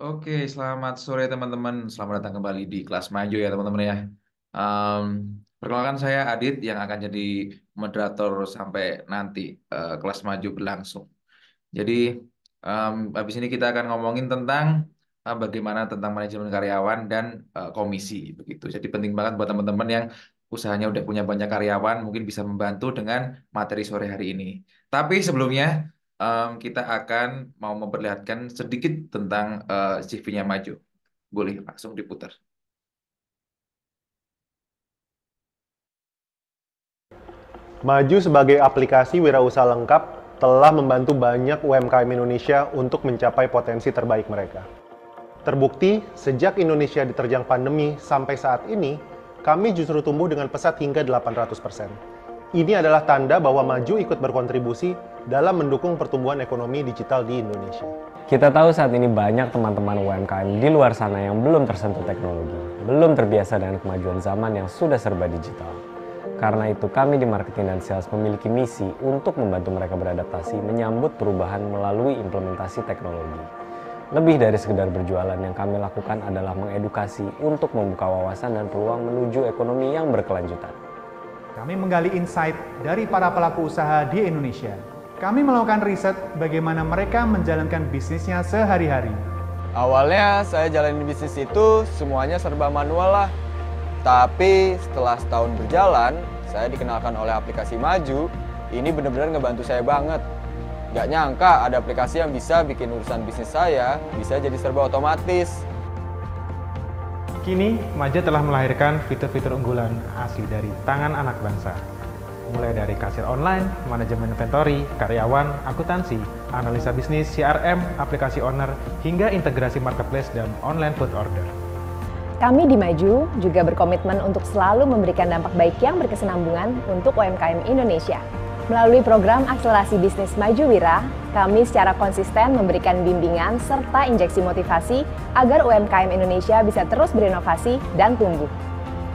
Oke, selamat sore teman-teman. Selamat datang kembali di kelas maju ya teman-teman ya. Em, Perkenalkan saya Adit yang akan jadi moderator sampai nanti kelas maju berlangsung. Jadi habis ini kita akan ngomongin tentang bagaimana tentang manajemen karyawan dan komisi begitu. Jadi penting banget buat teman-teman yang usahanya udah punya banyak karyawan mungkin bisa membantu dengan materi sore hari ini. Tapi sebelumnya kita akan mau memperlihatkan sedikit tentang CV-nya Maju. Boleh langsung diputar. Maju sebagai aplikasi wirausaha lengkap telah membantu banyak UMKM Indonesia untuk mencapai potensi terbaik mereka. Terbukti, sejak Indonesia diterjang pandemi sampai saat ini, kami justru tumbuh dengan pesat hingga 800%. Ini adalah tanda bahwa Maju ikut berkontribusi dalam mendukung pertumbuhan ekonomi digital di Indonesia. Kita tahu saat ini banyak teman-teman UMKM di luar sana yang belum tersentuh teknologi, belum terbiasa dengan kemajuan zaman yang sudah serba digital. Karena itu kami di Marketing dan Sales memiliki misi untuk membantu mereka beradaptasi menyambut perubahan melalui implementasi teknologi. Lebih dari sekedar berjualan, yang kami lakukan adalah mengedukasi untuk membuka wawasan dan peluang menuju ekonomi yang berkelanjutan. Kami menggali insight dari para pelaku usaha di Indonesia. Kami melakukan riset bagaimana mereka menjalankan bisnisnya sehari-hari. Awalnya saya jalanin bisnis itu semuanya serba manual lah. Tapi setelah setahun berjalan, saya dikenalkan oleh aplikasi Maju. Ini benar-benar ngebantu saya banget. Gak nyangka ada aplikasi yang bisa bikin urusan bisnis saya bisa jadi serba otomatis. Kini, Maju telah melahirkan fitur-fitur unggulan asli dari tangan anak bangsa. Mulai dari kasir online, manajemen inventory, karyawan, akuntansi, analisa bisnis, CRM, aplikasi owner, hingga integrasi marketplace dan online food order. Kami di Maju juga berkomitmen untuk selalu memberikan dampak baik yang berkesinambungan untuk UMKM Indonesia. Melalui program akselerasi bisnis Maju Wira, kami secara konsisten memberikan bimbingan serta injeksi motivasi agar UMKM Indonesia bisa terus berinovasi dan tumbuh.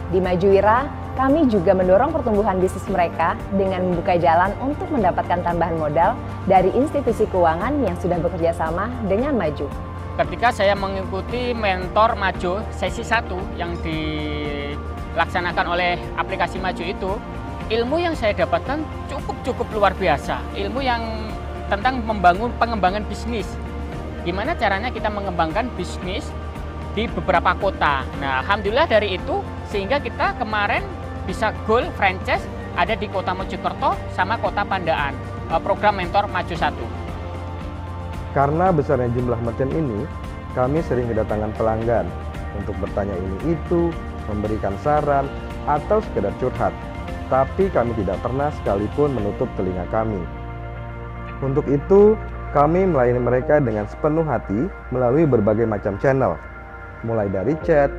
Di Maju Wira, kami juga mendorong pertumbuhan bisnis mereka dengan membuka jalan untuk mendapatkan tambahan modal dari institusi keuangan yang sudah bekerja sama dengan Maju. Ketika saya mengikuti mentor Maju sesi 1 yang dilaksanakan oleh aplikasi Maju itu, ilmu yang saya dapatkan cukup luar biasa. Ilmu yang tentang pengembangan bisnis. Gimana caranya kita mengembangkan bisnis di beberapa kota. Nah, alhamdulillah dari itu sehingga kita kemarin bisa goal franchise ada di Kota Mojokerto sama Kota Pandaan. Program mentor Maju 1. Karena besarnya jumlah merchant ini, kami sering kedatangan pelanggan untuk bertanya ini itu, memberikan saran, atau sekedar curhat. Tapi kami tidak pernah sekalipun menutup telinga kami. Untuk itu, kami melayani mereka dengan sepenuh hati melalui berbagai macam channel. Mulai dari chat,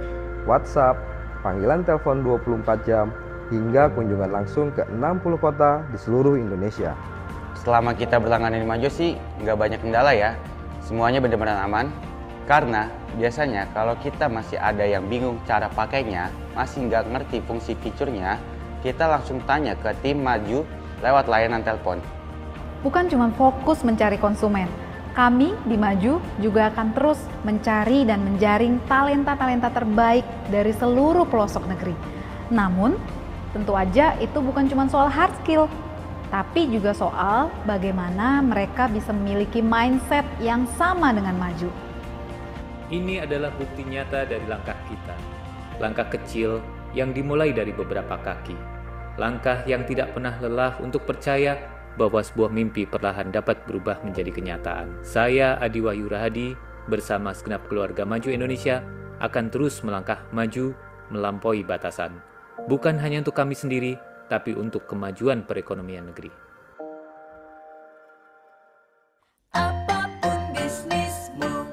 WhatsApp, panggilan telepon 24 jam, hingga kunjungan langsung ke 60 kota di seluruh Indonesia. Selama kita berlangganan di Maju sih nggak banyak kendala ya. Semuanya benar-benar aman, karena biasanya kalau kita masih ada yang bingung cara pakainya, masih nggak ngerti fungsi fiturnya, kita langsung tanya ke tim Maju lewat layanan telepon. Bukan cuma fokus mencari konsumen, kami di Maju juga akan terus mencari dan menjaring talenta-talenta terbaik dari seluruh pelosok negeri. Namun, tentu aja itu bukan cuma soal hard skill, tapi juga soal bagaimana mereka bisa memiliki mindset yang sama dengan Maju. Ini adalah bukti nyata dari langkah kita. Langkah kecil yang dimulai dari beberapa kaki. Langkah yang tidak pernah lelah untuk percaya bahwa sebuah mimpi perlahan dapat berubah menjadi kenyataan. Saya Adi Wahyu Rahadi bersama segenap keluarga Maju Indonesia akan terus melangkah maju melampaui batasan. Bukan hanya untuk kami sendiri, tapi untuk kemajuan perekonomian negeri. Apapun bisnismu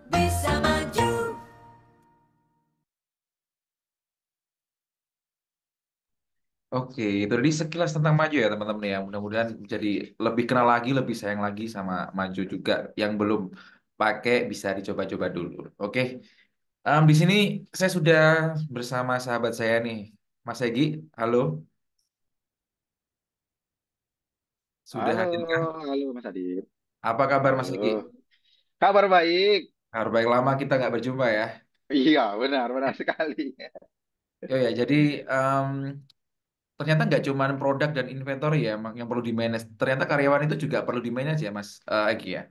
bisa maju. Oke, itu tadi sekilas tentang Maju ya teman-teman ya. Mudah-mudahan jadi lebih kenal lagi, lebih sayang lagi sama Maju juga. Yang belum pakai bisa dicoba-coba dulu. Oke, di sini saya sudah bersama sahabat saya nih, Mas Egi. Halo, sudah Halo, hadirkah? halo Mas Adit. Apa kabar Mas Egi? Halo. Kabar baik. Kabar baik, lama kita nggak berjumpa ya. Iya, benar sekali. Oh ya, jadi ternyata nggak cuma produk dan inventory ya yang perlu di-manage. Ternyata karyawan itu juga perlu di-manage ya Mas Egi ya.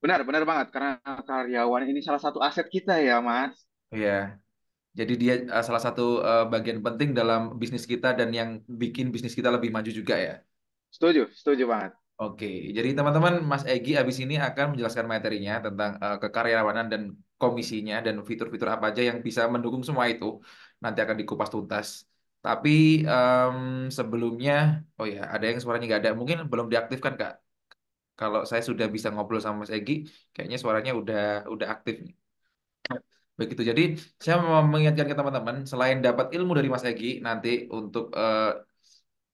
Benar banget. Karena karyawan ini salah satu aset kita ya, Mas. Iya. Jadi dia salah satu bagian penting dalam bisnis kita dan yang bikin bisnis kita lebih maju juga ya. Setuju banget. Oke, jadi teman-teman, Mas Egi abis ini akan menjelaskan materinya tentang kekaryawanan dan komisinya dan fitur-fitur apa aja yang bisa mendukung semua itu. Nanti akan dikupas tuntas. Tapi sebelumnya, oh ya, ada yang suaranya nggak ada. Mungkin belum diaktifkan, Kak. Kalau saya sudah bisa ngobrol sama Mas Egi, kayaknya suaranya udah aktif nih. Begitu. Jadi saya mau mengingatkan ke teman-teman, selain dapat ilmu dari Mas Egi nanti untuk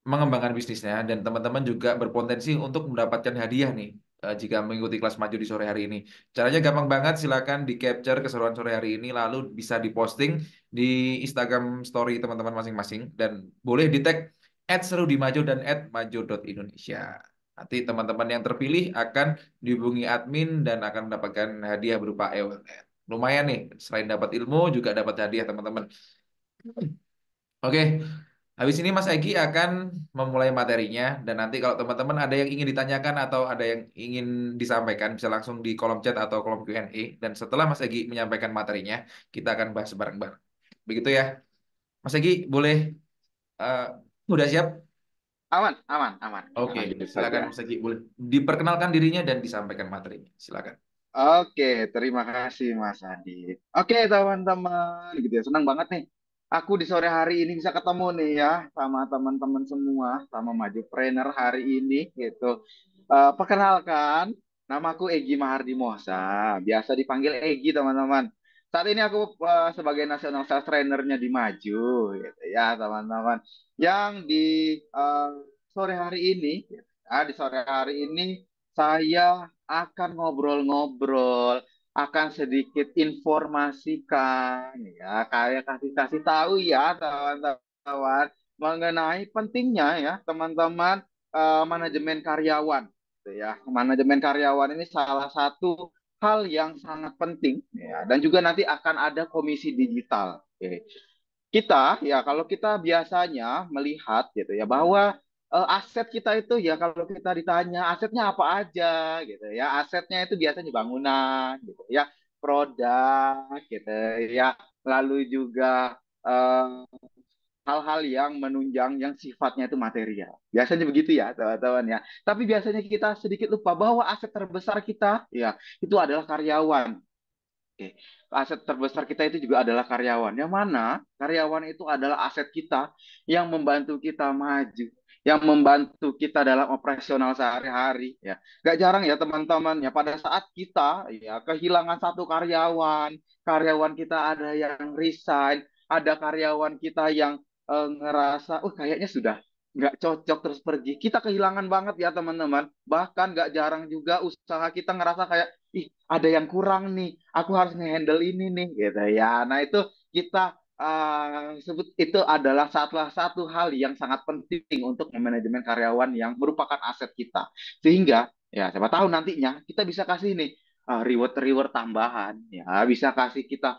mengembangkan bisnisnya dan teman-teman juga berpotensi untuk mendapatkan hadiah nih jika mengikuti kelas maju di sore hari ini. Caranya gampang banget, silakan di capture keseruan sore hari ini lalu bisa diposting di Instagram story teman-teman masing-masing dan boleh di tag @seru-di-maju dan @maju.indonesia. Nanti teman-teman yang terpilih akan dihubungi admin dan akan mendapatkan hadiah berupa e-wallet. Lumayan nih, selain dapat ilmu juga dapat hadiah teman-teman. Oke, habis ini Mas Egi akan memulai materinya dan nanti kalau teman-teman ada yang ingin ditanyakan atau ada yang ingin disampaikan bisa langsung di kolom chat atau kolom Q&A dan setelah Mas Egi menyampaikan materinya kita akan bahas bareng-bareng. Begitu ya. Mas Egi boleh eh, udah siap? Aman. Kita Oke, lanjut silakan saja. Mas Egi boleh diperkenalkan dirinya dan disampaikan materinya. Silakan. Oke, terima kasih Mas Adit. Oke, teman-teman, gitu ya. Senang banget nih. Aku di sore hari ini bisa ketemu nih ya sama teman-teman semua, sama Maju Trainer hari ini gitu. Perkenalkan, namaku Egi Mahardi Mosa, biasa dipanggil Egi teman-teman. Saat ini aku sebagai National Sales Trainernya di Maju, gitu ya teman-teman. Yang di eh, sore hari ini, di sore hari ini saya akan ngobrol-ngobrol, akan sedikit informasikan, ya, kayak kasih tahu ya teman-teman mengenai pentingnya ya teman-teman manajemen karyawan, gitu ya. Manajemen karyawan ini salah satu hal yang sangat penting, ya, dan juga nanti akan ada komisi digital. Oke. Kita ya kalau kita biasanya melihat gitu ya bahwa aset kita itu ya kalau kita ditanya asetnya apa aja gitu ya, asetnya itu biasanya bangunan gitu ya, produk gitu ya, lalu juga eh, hal-hal yang menunjang yang sifatnya itu material, biasanya begitu ya teman-teman ya. Tapi biasanya kita sedikit lupa bahwa aset terbesar kita ya itu adalah karyawan. Oke. Aset terbesar kita itu juga adalah karyawan. Yang mana karyawan itu adalah aset kita yang membantu kita maju, yang membantu kita dalam operasional sehari-hari. Ya, gak jarang ya teman-teman ya pada saat kita ya kehilangan satu karyawan, karyawan kita ada yang resign, ada karyawan kita yang ngerasa, oh kayaknya sudah nggak cocok terus pergi, kita kehilangan banget ya teman-teman. Bahkan nggak jarang juga usaha kita ngerasa kayak, ih ada yang kurang nih, aku harus nge-handle ini nih, gitu ya. Nah itu kita sebut itu adalah salah satu hal yang sangat penting untuk memanajemen karyawan yang merupakan aset kita. Sehingga ya siapa tahu nantinya kita bisa kasih nih reward-reward tambahan, ya bisa kasih kita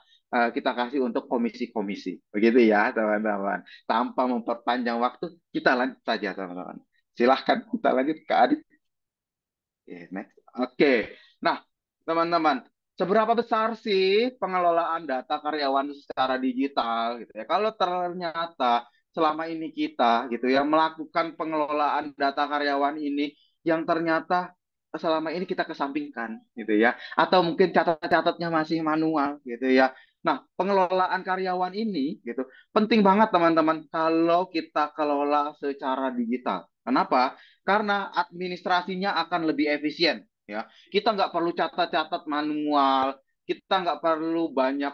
kasih untuk komisi-komisi, begitu ya teman-teman. Tanpa memperpanjang waktu, kita lanjut saja teman-teman. Silahkan kita lanjut ke Adit. Oke, next. Oke, nah teman-teman, seberapa besar sih pengelolaan data karyawan secara digital gitu ya? Kalau ternyata selama ini kita gitu ya melakukan pengelolaan data karyawan ini yang ternyata selama ini kita kesampingkan gitu ya, atau mungkin catat-catatnya masih manual gitu ya. Nah, pengelolaan karyawan ini gitu penting banget teman-teman kalau kita kelola secara digital. Kenapa? Karena administrasinya akan lebih efisien ya. Kita nggak perlu catat-catat manual, kita nggak perlu banyak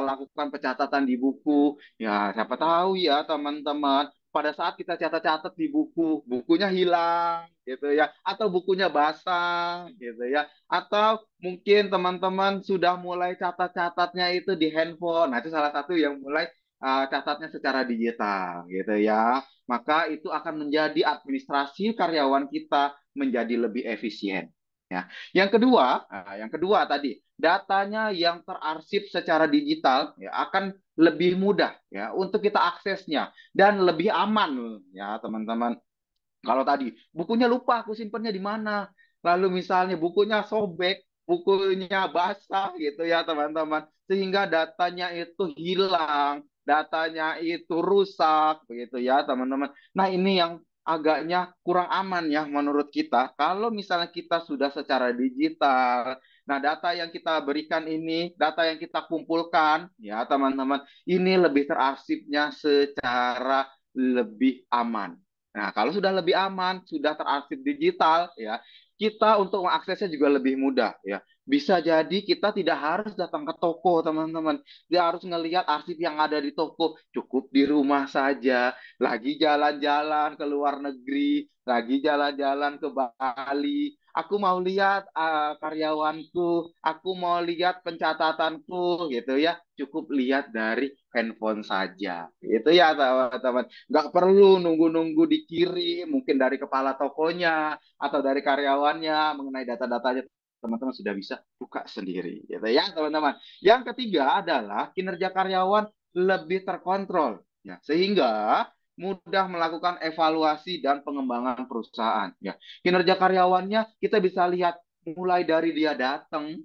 lakukan pencatatan di buku. Ya, siapa tahu ya teman-teman, pada saat kita catat-catat di buku, bukunya hilang gitu ya, atau bukunya basah gitu ya, atau mungkin teman-teman sudah mulai catat-catatnya itu di handphone. Nah, itu salah satu yang mulai catatnya secara digital gitu ya. Maka itu akan menjadi administrasi karyawan kita menjadi lebih efisien. Ya. Yang kedua tadi, datanya yang terarsip secara digital ya akan lebih mudah ya untuk kita aksesnya dan lebih aman ya teman-teman. Kalau tadi bukunya lupa aku simpennya di mana, lalu misalnya bukunya sobek, bukunya basah gitu ya teman-teman, sehingga datanya itu hilang, datanya itu rusak begitu ya teman-teman. Nah ini yang agaknya kurang aman ya menurut kita. Kalau misalnya kita sudah secara digital, nah data yang kita berikan ini, data yang kita kumpulkan ya teman-teman, ini lebih terarsipnya secara lebih aman. Nah, kalau sudah lebih aman, sudah terarsip digital, ya, kita untuk mengaksesnya juga lebih mudah, ya. Bisa jadi kita tidak harus datang ke toko, teman-teman. Dia harus ngelihat arsip yang ada di toko, cukup di rumah saja. Lagi jalan-jalan ke luar negeri, lagi jalan-jalan ke Bali. Aku mau lihat karyawanku, aku mau lihat pencatatanku, gitu ya. Cukup lihat dari handphone saja, gitu ya, teman-teman. Nggak perlu nunggu-nunggu dikirim mungkin dari kepala tokonya atau dari karyawannya mengenai data-datanya, teman-teman sudah bisa buka sendiri gitu ya teman-teman. Yang ketiga adalah kinerja karyawan lebih terkontrol ya, sehingga mudah melakukan evaluasi dan pengembangan perusahaan ya. Kinerja karyawannya kita bisa lihat mulai dari dia datang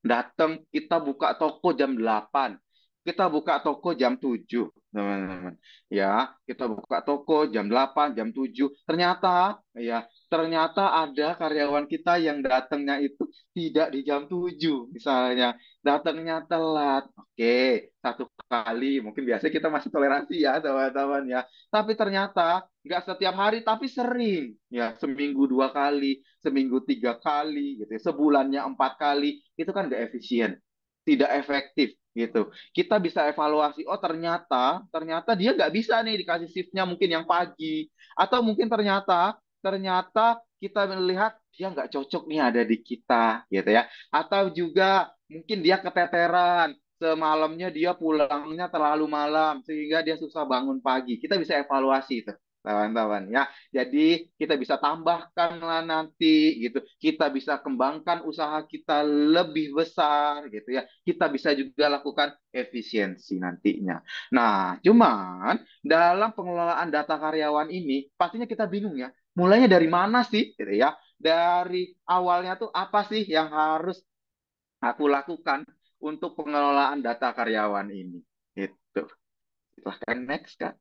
datang kita buka toko jam 8, kita buka toko jam 7, teman-teman. Ya, kita buka toko jam 8, jam 7. Ternyata ada karyawan kita yang datangnya itu tidak di jam 7, misalnya. Datangnya telat. Oke, satu kali. Mungkin biasanya kita masih toleransi ya, teman-teman ya. Tapi ternyata nggak setiap hari, tapi sering. Ya, seminggu 2 kali, seminggu 3 kali, gitu ya. Sebulannya 4 kali. Itu kan nggak efisien, tidak efektif gitu. Kita bisa evaluasi, oh ternyata ternyata dia nggak bisa nih dikasih shiftnya mungkin yang pagi, atau mungkin ternyata ternyata kita melihat dia nggak cocok nih ada di kita gitu ya, atau juga mungkin dia keteteran, semalamnya dia pulangnya terlalu malam sehingga dia susah bangun pagi. Kita bisa evaluasi itu teman-teman ya. Jadi kita bisa tambahkan lah nanti gitu. Kita bisa kembangkan usaha kita lebih besar gitu ya. Kita bisa juga lakukan efisiensi nantinya. Nah, cuman dalam pengelolaan data karyawan ini pastinya kita bingung ya. Mulainya dari mana sih gitu ya? Dari awalnya tuh apa sih yang harus aku lakukan untuk pengelolaan data karyawan ini? Itu. Silahkan next, Kak.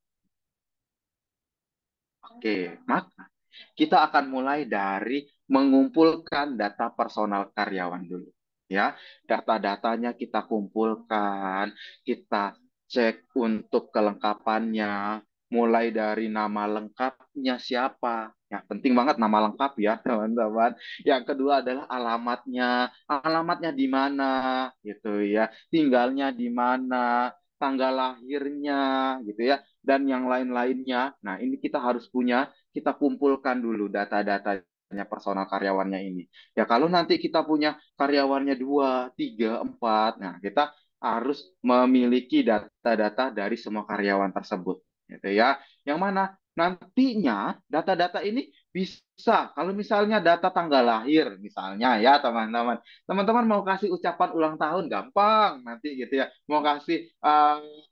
Oke, maka kita akan mulai dari mengumpulkan data personal karyawan dulu. Ya, data-datanya kita kumpulkan, kita cek untuk kelengkapannya, mulai dari nama lengkapnya siapa. Ya, penting banget nama lengkap ya, teman-teman. Yang kedua adalah alamatnya di mana, gitu ya, tinggalnya di mana, tanggal lahirnya, gitu ya. dan yang lain-lainnya. Nah, ini kita harus punya, kita kumpulkan dulu data-datanya personal karyawannya ini. Ya, kalau nanti kita punya karyawannya 2, 3, 4, nah kita harus memiliki data-data dari semua karyawan tersebut. Gitu ya. Yang mana nantinya data-data ini bisa, kalau misalnya data tanggal lahir, misalnya ya teman-teman, teman-teman mau kasih ucapan ulang tahun gampang nanti gitu ya, mau kasih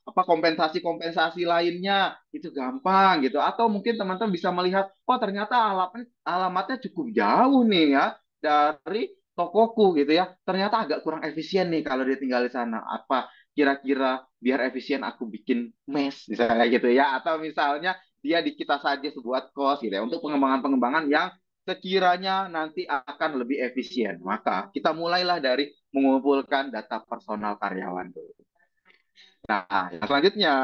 apa kompensasi-kompensasi lainnya itu gampang gitu, atau mungkin teman-teman bisa melihat, oh ternyata alamatnya cukup jauh nih ya dari tokoku gitu ya, ternyata agak kurang efisien nih kalau dia tinggal di sana, apa kira-kira biar efisien aku bikin mes misalnya gitu ya, atau misalnya dia di kita saja sebuah kos gitu ya untuk pengembangan-pengembangan yang sekiranya nanti akan lebih efisien. Maka kita mulailah dari mengumpulkan data personal karyawan dulu. Nah, yang selanjutnya,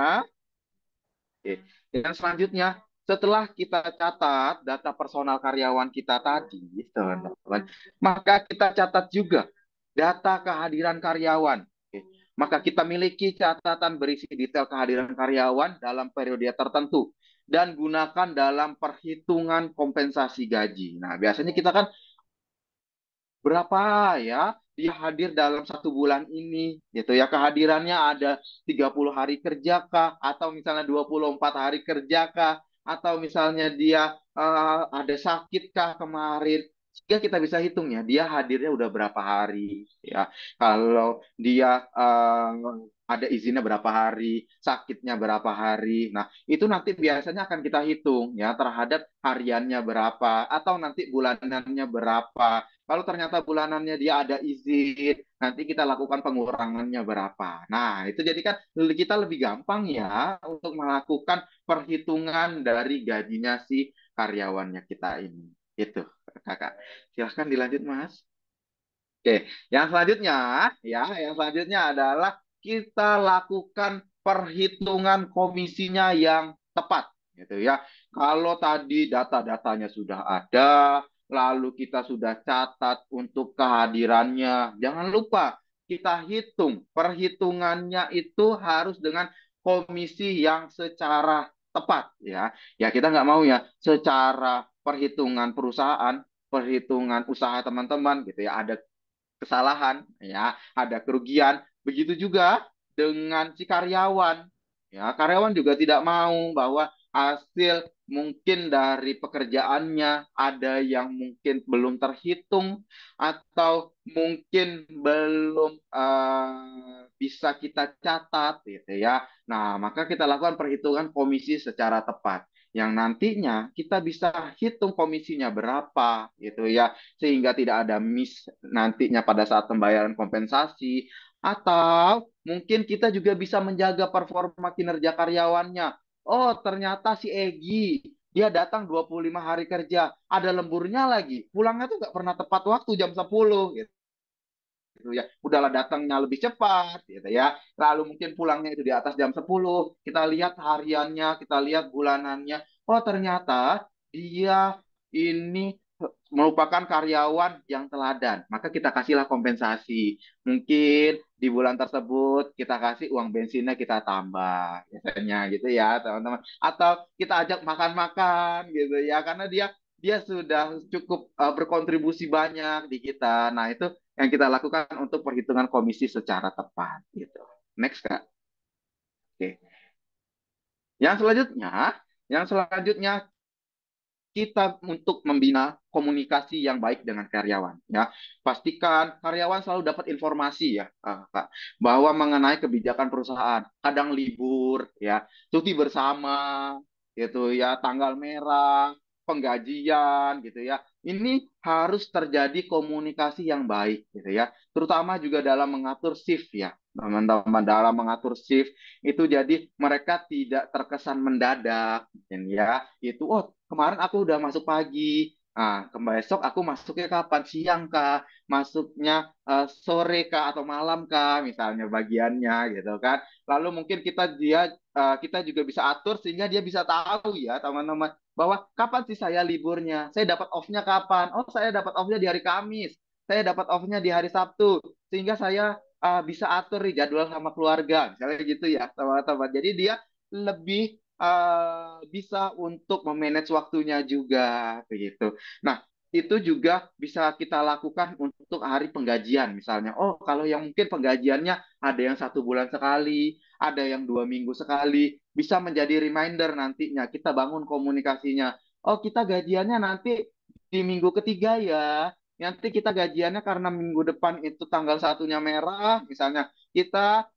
oke, yang selanjutnya setelah kita catat data personal karyawan kita tadi, teman-teman, maka kita catat juga data kehadiran karyawan. Oke. Maka kita miliki catatan berisi detail kehadiran karyawan dalam periode tertentu dan gunakan dalam perhitungan kompensasi gaji. Nah, biasanya kita kan berapa ya dia hadir dalam 1 bulan ini gitu ya, kehadirannya ada 30 hari kerja kah, atau misalnya 24 hari kerja kah, atau misalnya dia ada sakit kah kemarin, sehingga kita bisa hitung ya dia hadirnya udah berapa hari ya, kalau dia ada izinnya berapa hari, sakitnya berapa hari. Nah, itu nanti biasanya akan kita hitung ya terhadap hariannya berapa atau nanti bulanannya berapa. Kalau ternyata bulanannya dia ada izin, nanti kita lakukan pengurangannya berapa. Nah, itu jadi kan kita lebih gampang ya untuk melakukan perhitungan dari gajinya si karyawannya kita ini. Itu, Kakak. Silahkan dilanjut, Mas. Oke, yang selanjutnya adalah kita lakukan perhitungan komisinya yang tepat, gitu ya. Kalau tadi data-datanya sudah ada, lalu kita sudah catat untuk kehadirannya, jangan lupa kita hitung. Perhitungannya itu harus dengan komisi yang secara tepat, ya. Ya kita nggak mau ya secara perhitungan perusahaan, perhitungan usaha teman-teman, gitu ya. Ada kesalahan, ya, ada kerugian. Begitu juga dengan si karyawan. Ya, karyawan juga tidak mau bahwa hasil mungkin dari pekerjaannya ada yang mungkin belum terhitung atau mungkin belum bisa kita catat gitu ya. Nah, maka kita lakukan perhitungan komisi secara tepat yang nantinya kita bisa hitung komisinya berapa gitu ya, sehingga tidak ada miss nantinya pada saat pembayaran kompensasi, atau mungkin kita juga bisa menjaga performa kinerja karyawannya. Oh, ternyata si Egi dia datang 25 hari kerja, ada lemburnya lagi, pulangnya tuh nggak pernah tepat waktu jam 10 gitu ya, udahlah datangnya lebih cepat gitu ya, lalu mungkin pulangnya itu di atas jam 10, kita lihat hariannya, kita lihat bulanannya, oh ternyata dia ini merupakan karyawan yang teladan, maka kita kasihlah kompensasi, mungkin di bulan tersebut kita kasih uang bensinnya kita tambah biasanya gitu ya teman-teman, atau kita ajak makan-makan gitu ya, karena dia dia sudah cukup berkontribusi banyak di kita. Nah, itu yang kita lakukan untuk perhitungan komisi secara tepat gitu. Next, Kak. Oke. Yang selanjutnya, yang selanjutnya kita untuk membina komunikasi yang baik dengan karyawan ya. Pastikan karyawan selalu dapat informasi ya, Kak, bahwa mengenai kebijakan perusahaan, kadang libur ya, cuti bersama gitu ya, tanggal merah, penggajian gitu ya. Ini harus terjadi komunikasi yang baik gitu ya. Terutama juga dalam mengatur shift ya. Teman-teman, dalam mengatur shift itu jadi mereka tidak terkesan mendadak ya. Itu oh kemarin aku udah masuk pagi. Ah, besok aku masuknya kapan? Siang kah? Masuknya sore kah atau malam kah? Misalnya bagiannya gitu kan. Lalu mungkin kita juga bisa atur sehingga dia bisa tahu ya teman-teman bahwa kapan sih saya liburnya? Saya dapat off-nya kapan? Oh, saya dapat off-nya di hari Kamis. Saya dapat off-nya di hari Sabtu. Sehingga saya bisa atur nih jadwal sama keluarga. Misalnya gitu ya teman-teman. Jadi dia lebih bisa untuk memanage waktunya juga begitu. Nah, itu juga bisa kita lakukan untuk hari penggajian misalnya. Oh, kalau yang mungkin penggajiannya ada yang 1 bulan sekali, ada yang 2 minggu sekali, bisa menjadi reminder nantinya kita bangun komunikasinya. Oh, kita gajiannya nanti di minggu ketiga ya. Nanti kita gajiannya karena minggu depan itu tanggal 1-nya merah, misalnya kita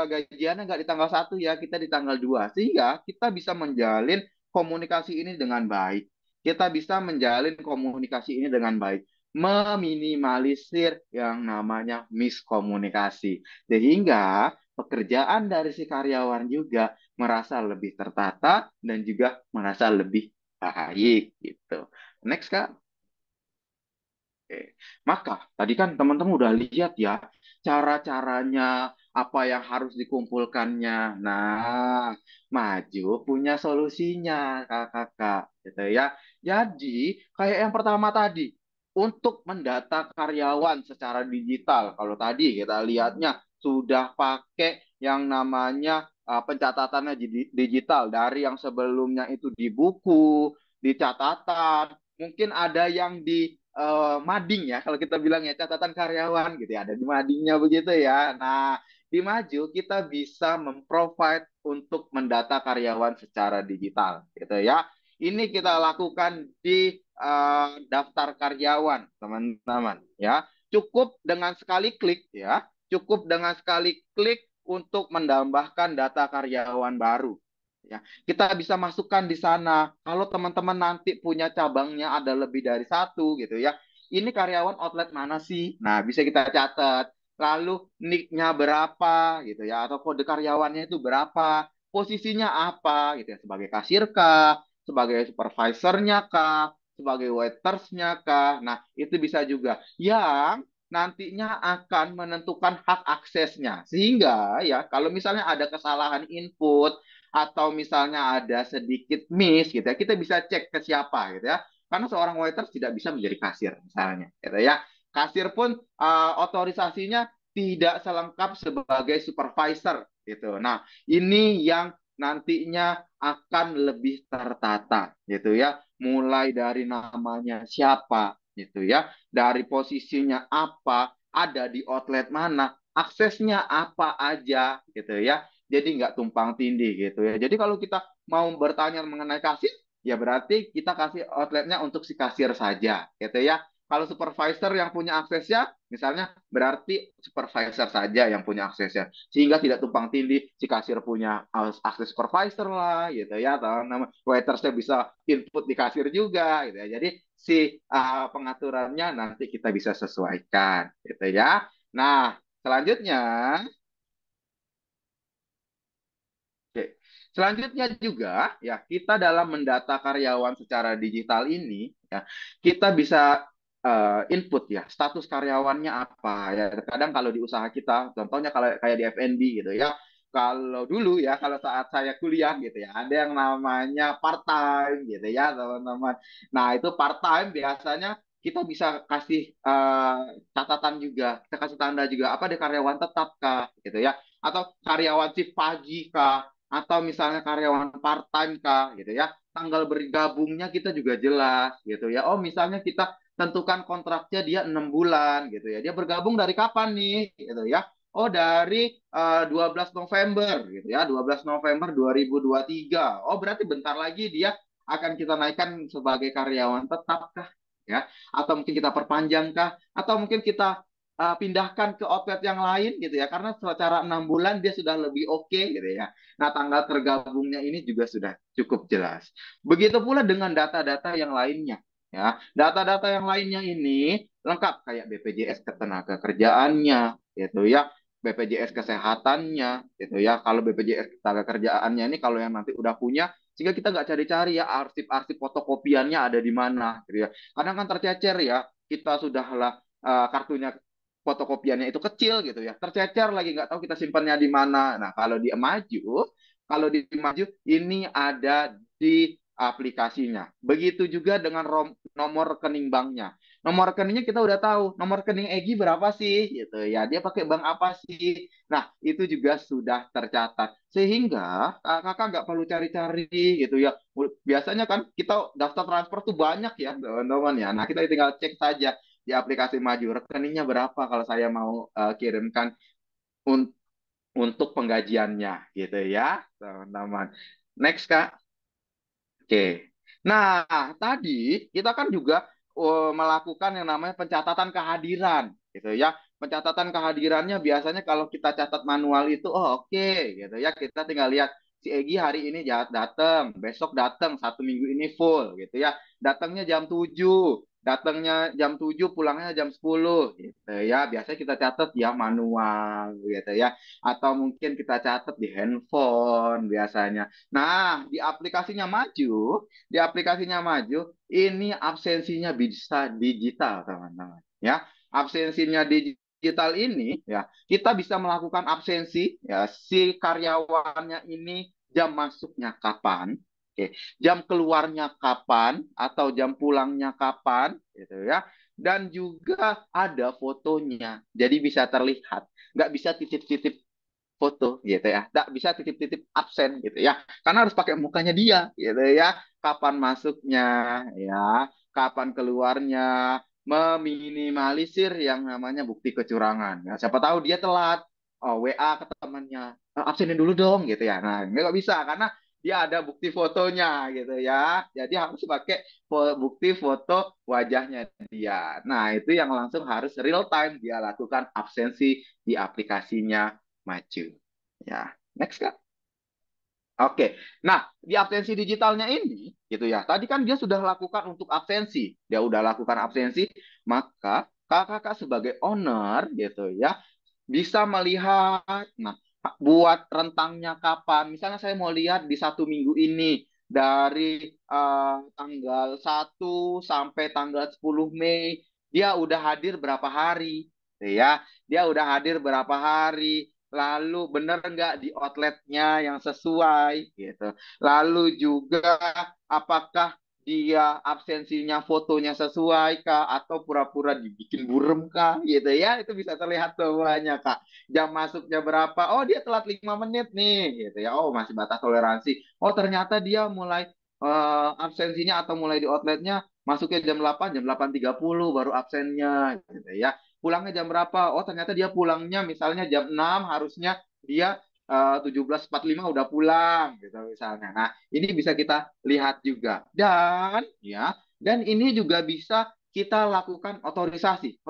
gajiannya nggak di tanggal 1 ya, kita di tanggal 2. Sehingga kita bisa menjalin komunikasi ini dengan baik. Kita bisa menjalin komunikasi ini dengan baik. Meminimalisir yang namanya miskomunikasi. Sehingga pekerjaan dari si karyawan juga merasa lebih tertata dan juga merasa lebih baik gitu. Next, Kak. Oke. Maka tadi kan teman-teman udah lihat ya cara-caranya apa yang harus dikumpulkannya. Nah, Maju punya solusinya, kakak-kakak, gitu ya. Jadi kayak yang pertama tadi, untuk mendata karyawan secara digital. Kalau tadi kita lihatnya sudah pakai yang namanya pencatatannya digital dari yang sebelumnya itu di buku, di catatan, mungkin ada yang di mading ya kalau kita bilang ya catatan karyawan gitu ya ada di madingnya begitu ya. Nah, di Maju kita bisa memprovide untuk mendata karyawan secara digital gitu ya. Ini kita lakukan di daftar karyawan teman-teman ya. Cukup dengan sekali klik ya. Cukup dengan sekali klik untuk menambahkan data karyawan baru. Ya, kita bisa masukkan di sana. Kalau teman-teman nanti punya cabangnya ada lebih dari 1 gitu ya. Ini karyawan outlet mana sih? Nah, bisa kita catat. Lalu nick-nya berapa gitu ya atau kode karyawannya itu berapa? Posisinya apa gitu ya? Sebagai kasir kah? Sebagai supervisornya kah? Sebagai waitersnya kah? Nah, itu bisa juga. Yang nantinya akan menentukan hak aksesnya. Sehingga ya kalau misalnya ada kesalahan input atau misalnya ada sedikit miss gitu ya, kita bisa cek ke siapa gitu ya. Karena seorang waiter tidak bisa menjadi kasir misalnya, gitu ya. Kasir pun otorisasinya tidak selengkap sebagai supervisor gitu. Nah, ini yang nantinya akan lebih tertata gitu ya. Mulai dari namanya siapa gitu ya, dari posisinya apa, ada di outlet mana, aksesnya apa aja gitu ya. Jadi nggak tumpang tindih gitu ya. Jadi kalau kita mau bertanya mengenai kasir, ya berarti kita kasih outletnya untuk si kasir saja, gitu ya. Kalau supervisor yang punya aksesnya, misalnya berarti supervisor saja yang punya aksesnya, sehingga tidak tumpang tindih si kasir punya akses supervisor lah, gitu ya. Atau nama waitersnya bisa input di kasir juga, gitu ya. Jadi si pengaturannya nanti kita bisa sesuaikan, gitu ya. Nah, selanjutnya Oke. Selanjutnya juga ya kita dalam mendata karyawan secara digital ini ya kita bisa input ya status karyawannya apa ya. Kadang kalau di usaha kita contohnya kalau kayak di F&B gitu ya. Kalau dulu ya kalau saat saya kuliah gitu ya ada yang namanya part time gitu ya teman-teman. Nah, itu part time biasanya kita bisa kasih catatan juga, kita kasih tanda juga apa ada karyawan tetap kah gitu ya atau karyawan shift pagi kah atau misalnya karyawan part time kah gitu ya. Tanggal bergabungnya kita juga jelas gitu ya. Oh, misalnya kita tentukan kontraknya dia 6 bulan gitu ya. Dia bergabung dari kapan nih gitu ya. Oh, dari 12 November gitu ya. 12 November 2023. Oh, berarti bentar lagi dia akan kita naikkan sebagai karyawan tetap kah ya. Atau mungkin kita perpanjang kah atau mungkin kita pindahkan ke outlet yang lain gitu ya karena secara 6 bulan dia sudah lebih oke gitu ya. Nah, tanggal tergabungnya ini juga sudah cukup jelas. Begitu pula dengan data-data yang lainnya. Ya, data-data yang lainnya ini lengkap kayak BPJS ketenagakerjaannya, gitu ya, BPJS kesehatannya, gitu ya. Kalau BPJS ketenagakerjaannya ini kalau yang nanti udah punya, sehingga kita nggak cari-cari ya arsip-arsip fotokopiannya ada di mana, gitu ya. Kadang kan tercecer ya, kita sudahlah kartunya fotokopiannya itu kecil gitu ya, tercecer lagi nggak tahu kita simpannya di mana. Nah, kalau di Maju ini ada di aplikasinya. Begitu juga dengan nomor rekening banknya. Nomor rekeningnya kita udah tahu, nomor rekening Egi berapa sih gitu ya. Dia pakai bank apa sih? Nah, itu juga sudah tercatat. Sehingga kakak nggak perlu cari-cari gitu ya. Biasanya kan kita daftar transfer tuh banyak ya, teman-teman ya. Nah, kita tinggal cek saja di aplikasi Maju rekeningnya berapa kalau saya mau kirimkan un- untuk penggajiannya gitu ya, teman-teman. Next, Kak. Oke. Nah, tadi kita kan juga melakukan yang namanya pencatatan kehadiran, gitu ya. Pencatatan kehadirannya biasanya kalau kita catat manual itu, oh oke, gitu ya. Kita tinggal lihat si Egi hari ini datang, besok datang, 1 minggu ini full, gitu ya. Datangnya jam 7, datangnya jam 7, pulangnya jam 10, gitu ya. Biasanya kita catat ya manual, gitu ya. Atau mungkin kita catat di handphone biasanya. Nah, di aplikasinya Maju, ini absensinya bisa digital, teman-teman. Ya, absensinya digital ini, ya, kita bisa melakukan absensi, ya, si karyawannya ini jam masuknya kapan, oke, jam keluarnya kapan, atau jam pulangnya kapan, gitu ya. Dan juga ada fotonya, jadi bisa terlihat. Nggak bisa titip-titip foto gitu ya, nggak bisa titip-titip absen gitu ya, karena harus pakai mukanya dia gitu ya, kapan masuknya ya, kapan keluarnya, meminimalisir yang namanya bukti kecurangan ya. Siapa tahu dia telat, oh, WA ke temannya, absenin dulu dong gitu ya, nah nggak bisa karena dia ada bukti fotonya gitu ya, jadi harus pakai bukti foto wajahnya dia. Nah, itu yang langsung harus real time dia lakukan absensi di aplikasinya Maju. Ya, next, Kak. Oke. Nah, di absensi digitalnya ini, gitu ya. Tadi kan dia sudah lakukan untuk absensi. Dia udah lakukan absensi, maka kakak sebagai owner, gitu ya, bisa melihat, nah, buat rentangnya kapan. Misalnya saya mau lihat di 1 minggu ini, dari tanggal 1 sampai tanggal 10 Mei, dia udah hadir berapa hari, gitu ya. Dia udah hadir berapa hari, lalu benar nggak di outletnya yang sesuai, gitu. Lalu juga apakah dia absensinya fotonya sesuai kah, atau pura-pura dibikin burem kah, gitu ya. Itu bisa terlihat semuanya, Kak. Jam masuknya berapa, oh dia telat 5 menit nih, gitu ya, oh masih batas toleransi. Oh ternyata dia mulai absensinya atau mulai di outletnya masuknya jam 8 baru absennya, gitu ya. Pulangnya jam berapa, oh ternyata dia pulangnya misalnya jam 6, harusnya dia 17.45 udah pulang gitu misalnya. Nah, ini bisa kita lihat juga. Dan ini juga bisa kita lakukan otorisasi.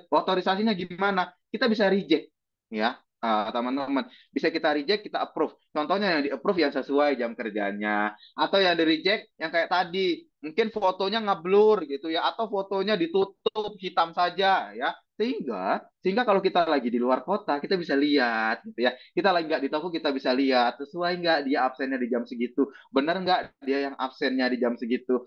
Otorisasinya gimana? Kita bisa reject ya. Teman-teman, bisa kita reject, kita approve. Contohnya yang di approve yang sesuai jam kerjanya, atau yang di reject yang kayak tadi, mungkin fotonya ngeblur gitu ya, atau fotonya ditutup hitam saja ya, sehingga kalau kita lagi di luar kota kita bisa lihat gitu ya, kita lagi nggak di toko kita bisa lihat sesuai nggak dia absennya di jam segitu, benar nggak dia yang absennya di jam segitu,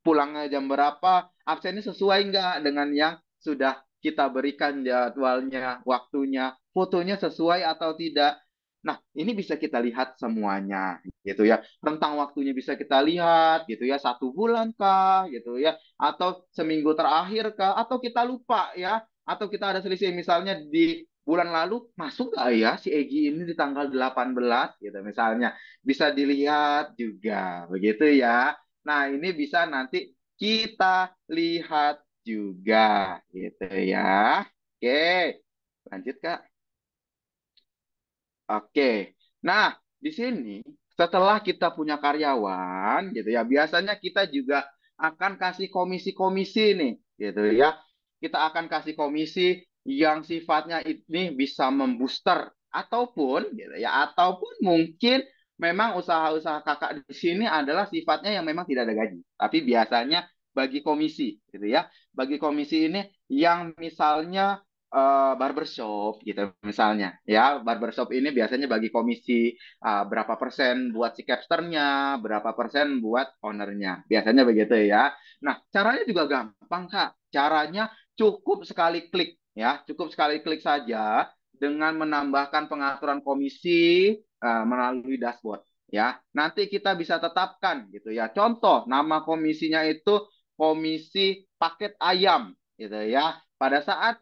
pulangnya jam berapa, absennya sesuai nggak dengan yang sudah kita berikan jadwalnya, waktunya, fotonya sesuai atau tidak. Nah, ini bisa kita lihat semuanya, gitu ya. Rentang waktunya bisa kita lihat, gitu ya. 1 bulan kah, gitu ya. Atau seminggu terakhir kah, atau kita lupa ya. Atau kita ada selisih, misalnya di bulan lalu masuk nggak ya si Egi ini di tanggal 18, gitu misalnya. Bisa dilihat juga, begitu ya. Nah, ini bisa nanti kita lihat juga gitu ya. Oke, lanjut Kak. Oke. Nah, di sini setelah kita punya karyawan gitu ya, biasanya kita juga akan kasih komisi-komisi nih gitu ya. Kita akan kasih komisi yang sifatnya ini bisa membooster ataupun gitu ya, ataupun mungkin memang usaha-usaha kakak di sini adalah sifatnya yang memang tidak ada gaji, tapi biasanya bagi komisi gitu ya. Bagi komisi ini yang misalnya barbershop gitu misalnya ya, barbershop ini biasanya bagi komisi berapa persen buat si capsternya, berapa persen buat ownernya, biasanya begitu ya. Nah, caranya juga gampang Kak, caranya cukup sekali klik ya, cukup sekali klik saja dengan menambahkan pengaturan komisi melalui dashboard ya, nanti kita bisa tetapkan gitu ya. Contoh, nama komisinya itu komisi paket ayam gitu ya. Pada saat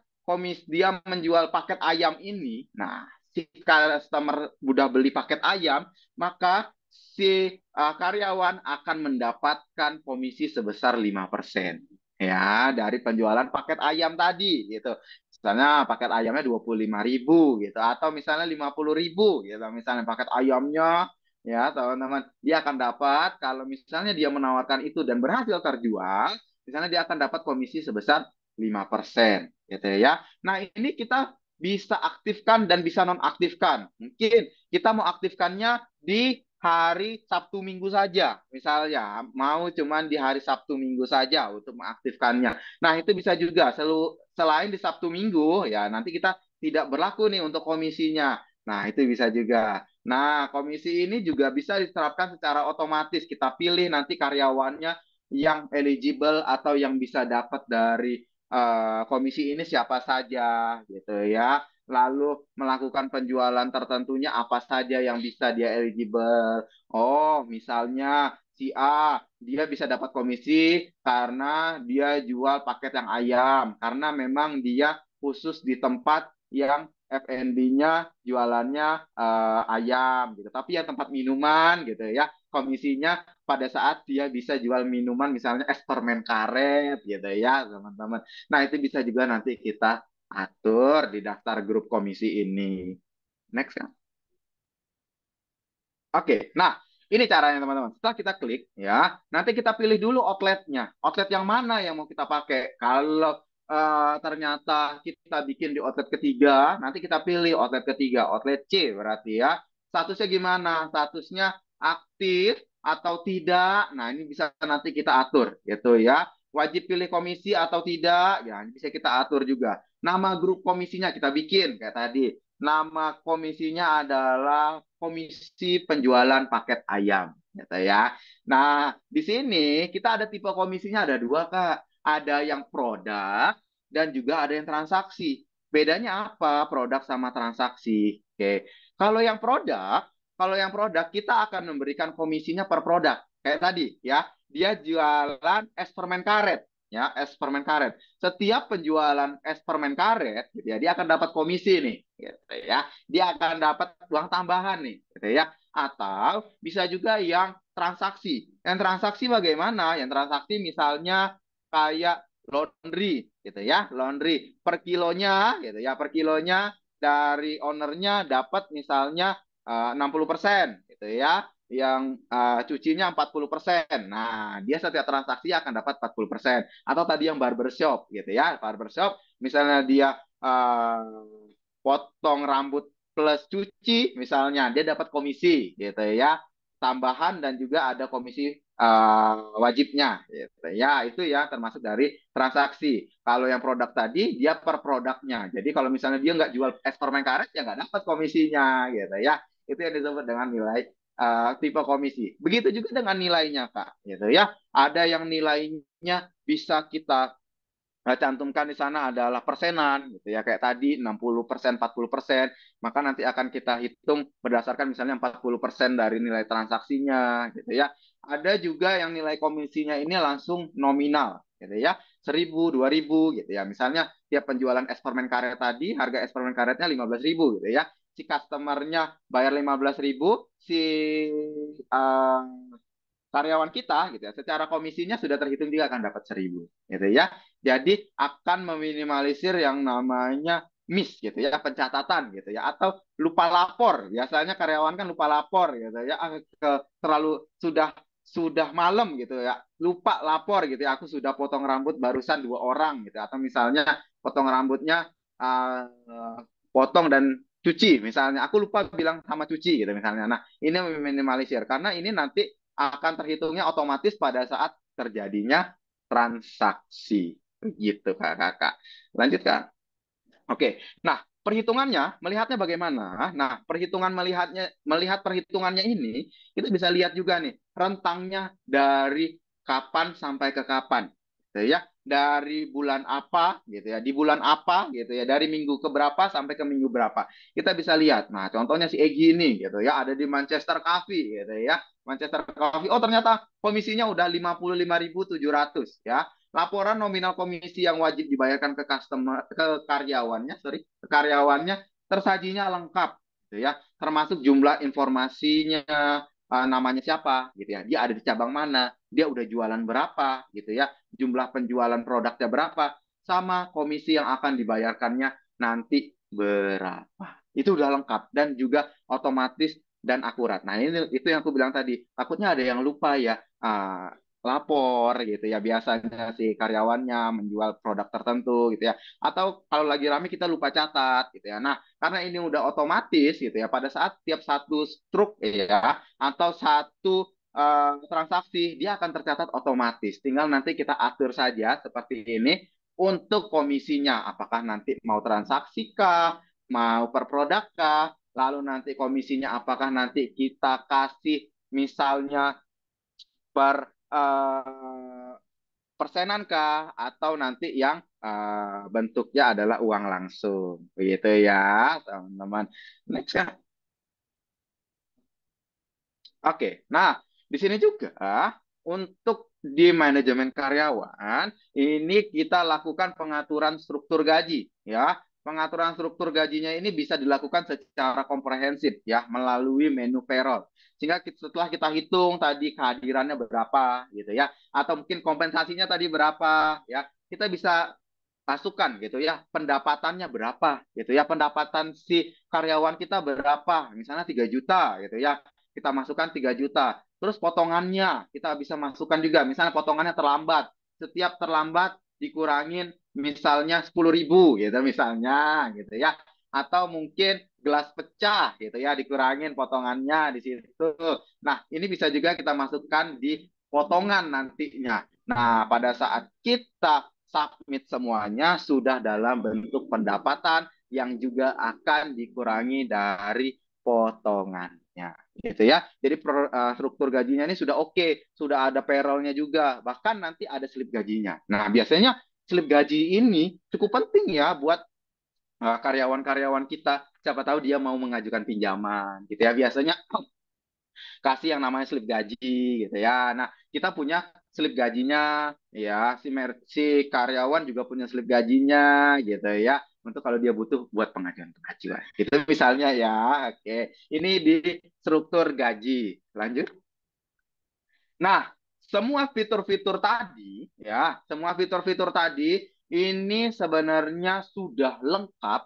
dia menjual paket ayam ini, nah si customer udah beli paket ayam, maka si karyawan akan mendapatkan komisi sebesar 5% ya dari penjualan paket ayam tadi gitu. Misalnya paket ayamnya 25.000 gitu atau misalnya 50.000 gitu. Misalnya paket ayamnya ya teman-teman dia akan dapat kalau misalnya dia menawarkan itu dan berhasil terjual, misalnya dia akan dapat komisi sebesar 5% gitu ya. Nah, ini kita bisa aktifkan dan bisa nonaktifkan. Mungkin kita mau aktifkannya di hari Sabtu Minggu saja. Misalnya mau cuman di hari Sabtu Minggu saja untuk mengaktifkannya. Nah, itu bisa juga selain di Sabtu Minggu ya nanti kita tidak berlaku nih untuk komisinya. Nah, itu bisa juga. Nah, komisi ini juga bisa diterapkan secara otomatis. Kita pilih nanti karyawannya yang eligible atau yang bisa dapat dari komisi ini siapa saja gitu ya. Lalu melakukan penjualan tertentunya apa saja yang bisa dia eligible. Oh, misalnya si A, dia bisa dapat komisi karena dia jual paket yang ayam. Karena memang dia khusus di tempat yang F&B-nya jualannya ayam gitu. Tapi ya tempat minuman gitu ya, komisinya pada saat dia bisa jual minuman misalnya es permen karet gitu ya teman-teman. Nah itu bisa juga nanti kita atur di daftar grup komisi ini. Next ya. Oke, nah ini caranya teman-teman. Setelah kita klik ya, nanti kita pilih dulu outletnya. Outlet yang mana yang mau kita pakai. Kalau ternyata kita bikin di outlet ketiga, nanti kita pilih outlet ketiga, outlet C berarti ya. Statusnya gimana? Statusnya aktif atau tidak. Nah ini bisa nanti kita atur gitu ya. Wajib pilih komisi atau tidak, ya bisa kita atur juga. Nama grup komisinya kita bikin kayak tadi. Nama komisinya adalah komisi penjualan paket ayam, gitu ya. Nah, di sini kita ada tipe komisinya ada dua, Kak. Ada yang produk dan juga ada yang transaksi. Bedanya apa? Produk sama transaksi. Oke. Kalau yang produk kita akan memberikan komisinya per produk. Kayak tadi ya, dia jualan es permen karet ya, es permen karet. Setiap penjualan es permen karet, gitu ya, dia akan dapat komisi nih, gitu ya. Dia akan dapat uang tambahan nih, gitu ya. Atau bisa juga yang transaksi. Yang transaksi bagaimana? Yang transaksi misalnya kayak laundry, gitu ya, laundry per kilonya, gitu ya, per kilonya dari ownernya dapat misalnya 60%, gitu ya yang cucinya 40%. Nah, dia setiap transaksi akan dapat 40%. Atau tadi yang barbershop gitu ya. Barbershop misalnya dia potong rambut plus cuci misalnya, dia dapat komisi gitu ya. Tambahan dan juga ada komisi wajibnya gitu ya. Itu ya termasuk dari transaksi. Kalau yang produk tadi dia per produknya. Jadi kalau misalnya dia nggak jual es permen karet ya nggak dapat komisinya gitu ya. Itu yang disebut dengan nilai tipe komisi. Begitu juga dengan nilainya, Kak. Gitu ya. Ada yang nilainya bisa kita cantumkan di sana adalah persenan gitu ya. Kayak tadi 60%, 40%, maka nanti akan kita hitung berdasarkan misalnya 40% dari nilai transaksinya gitu ya. Ada juga yang nilai komisinya ini langsung nominal gitu ya. 1.000, 2.000 gitu ya. Misalnya tiap penjualan es permen karet tadi, harga es permen karetnya 15.000 gitu ya. Si customernya bayar 15.000, si uh, karyawan kita gitu ya, secara komisinya sudah terhitung juga akan dapat 1.000 gitu ya. Jadi akan meminimalisir yang namanya miss gitu ya, pencatatan gitu ya, atau lupa lapor. Biasanya karyawan kan lupa lapor gitu ya, terlalu sudah malam gitu ya, lupa lapor gitu ya, aku sudah potong rambut barusan 2 orang gitu, atau misalnya potong rambutnya uh, potong dan cuci misalnya, aku lupa bilang sama cuci gitu misalnya. Nah ini meminimalisir karena ini nanti akan terhitungnya otomatis pada saat terjadinya transaksi. Gitu, Kakak. Lanjut, Kak. Oke. Nah, perhitungannya, melihatnya bagaimana? Nah, melihat perhitungannya ini, kita bisa lihat juga nih, rentangnya dari kapan sampai ke kapan. Gitu ya. dari bulan apa gitu ya, di bulan apa gitu ya, dari minggu ke berapa sampai ke minggu berapa. Kita bisa lihat. Nah, contohnya si Egi ini gitu ya, ada di Manchester Coffee gitu ya. Manchester Coffee. Oh, ternyata komisinya udah 55.700 ya. Laporan nominal komisi yang wajib dibayarkan ke customer, ke karyawannya, sorry, ke karyawannya tersajinya lengkap gitu ya, termasuk jumlah informasinya, namanya siapa gitu ya, dia ada di cabang mana, dia udah jualan berapa gitu ya, jumlah penjualan produknya berapa, sama komisi yang akan dibayarkannya nanti berapa. Itu udah lengkap dan juga otomatis dan akurat. Nah, ini itu yang aku bilang tadi. Takutnya ada yang lupa ya. Lapor gitu ya, biasanya si karyawannya menjual produk tertentu gitu ya, atau kalau lagi rame kita lupa catat gitu ya. Nah, karena ini udah otomatis gitu ya, pada saat tiap satu stroke ya atau satu transaksi dia akan tercatat otomatis. Tinggal nanti kita atur saja seperti ini untuk komisinya, apakah nanti mau transaksi kah, mau per produk kah, lalu nanti komisinya apakah nanti kita kasih misalnya per eh, persenan kah, atau nanti yang bentuknya adalah uang langsung begitu ya teman-teman. Next ya. Oke, nah di sini juga untuk di manajemen karyawan ini kita lakukan pengaturan struktur gaji ya. Pengaturan struktur gajinya ini bisa dilakukan secara komprehensif ya melalui menu payroll. Sehingga setelah kita hitung tadi kehadirannya berapa gitu ya, atau mungkin kompensasinya tadi berapa ya, kita bisa masukkan gitu ya, pendapatannya berapa gitu ya, pendapatan si karyawan kita berapa, misalnya 3 juta gitu ya, kita masukkan 3 juta. Terus potongannya kita bisa masukkan juga, misalnya potongannya terlambat, setiap terlambat dikurangin misalnya 10.000 gitu misalnya gitu ya, atau mungkin gelas pecah gitu ya, dikurangin potongannya di situ. Nah, ini bisa juga kita masukkan di potongan nantinya. Nah, pada saat kita submit semuanya sudah dalam bentuk pendapatan yang juga akan dikurangi dari potongannya gitu ya. Jadi struktur gajinya ini sudah oke, sudah ada payrollnya juga, bahkan nanti ada slip gajinya. Nah, biasanya slip gaji ini cukup penting ya buat karyawan-karyawan kita. Siapa tahu dia mau mengajukan pinjaman gitu ya. Biasanya kasih yang namanya slip gaji gitu ya. Nah, kita punya slip gajinya ya, si karyawan juga punya slip gajinya gitu ya. Untuk kalau dia butuh buat pengajuan. Gitu misalnya ya. Oke. Ini di struktur gaji. Lanjut. Nah, semua fitur-fitur tadi ya, semua fitur-fitur tadi ini sebenarnya sudah lengkap,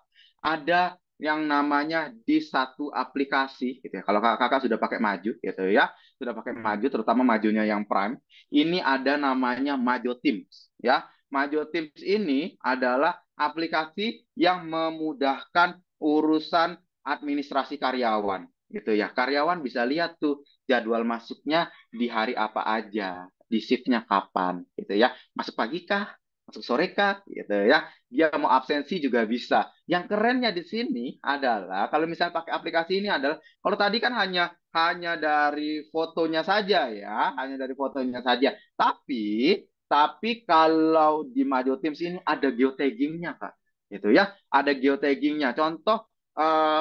ada yang namanya di satu aplikasi gitu ya. Kalau kakak sudah pakai Maju gitu ya, sudah pakai Maju, terutama Majunya yang Prime, ini ada namanya Majo Teams ya. Majo Teams ini adalah aplikasi yang memudahkan urusan administrasi karyawan gitu ya. Karyawan bisa lihat tuh jadwal masuknya di hari apa aja, di shiftnya kapan gitu ya. Masuk pagi kah? Masuk sore kah? Gitu ya. Dia mau absensi juga bisa. Yang kerennya di sini adalah kalau misalnya pakai aplikasi ini adalah, kalau tadi kan hanya hanya dari fotonya saja ya, hanya dari fotonya saja. Tapi kalau di Majo Teams ini ada geotaggingnya Kak. Gitu ya. Ada geotaggingnya. Contoh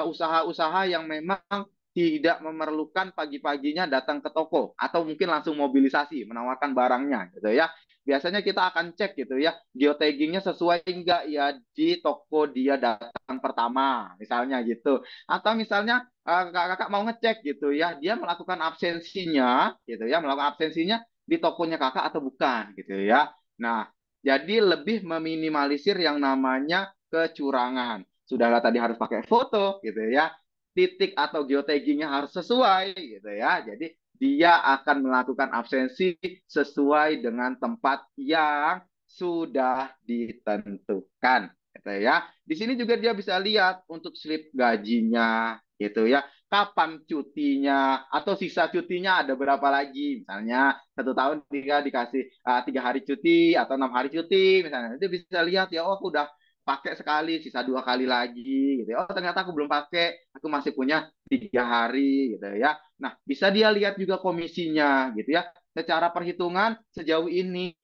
usaha-usaha yang memang tidak memerlukan pagi-paginya datang ke toko atau mungkin langsung mobilisasi menawarkan barangnya gitu ya. Biasanya kita akan cek gitu ya, geotaggingnya sesuai enggak ya di toko dia datang pertama misalnya gitu. Atau misalnya kakak mau ngecek gitu ya, dia melakukan absensinya gitu ya, melakukan absensinya di tokonya kakak atau bukan gitu ya. Nah, jadi lebih meminimalisir yang namanya kecurangan. Sudahlah tadi harus pakai foto gitu ya, titik atau geotaggingnya harus sesuai gitu ya. Jadi dia akan melakukan absensi sesuai dengan tempat yang sudah ditentukan gitu ya. Di sini juga dia bisa lihat untuk slip gajinya gitu ya. Kapan cutinya atau sisa cutinya ada berapa lagi? Misalnya 1 tahun dia dikasih 3 hari cuti atau 6 hari cuti misalnya. Dia bisa lihat ya, oh aku udah pakai sekali, sisa 2 kali lagi gitu ya. Oh ternyata aku belum pakai, aku masih punya 3 hari gitu ya. Nah bisa dia lihat juga komisinya gitu ya. Secara perhitungan sejauh ini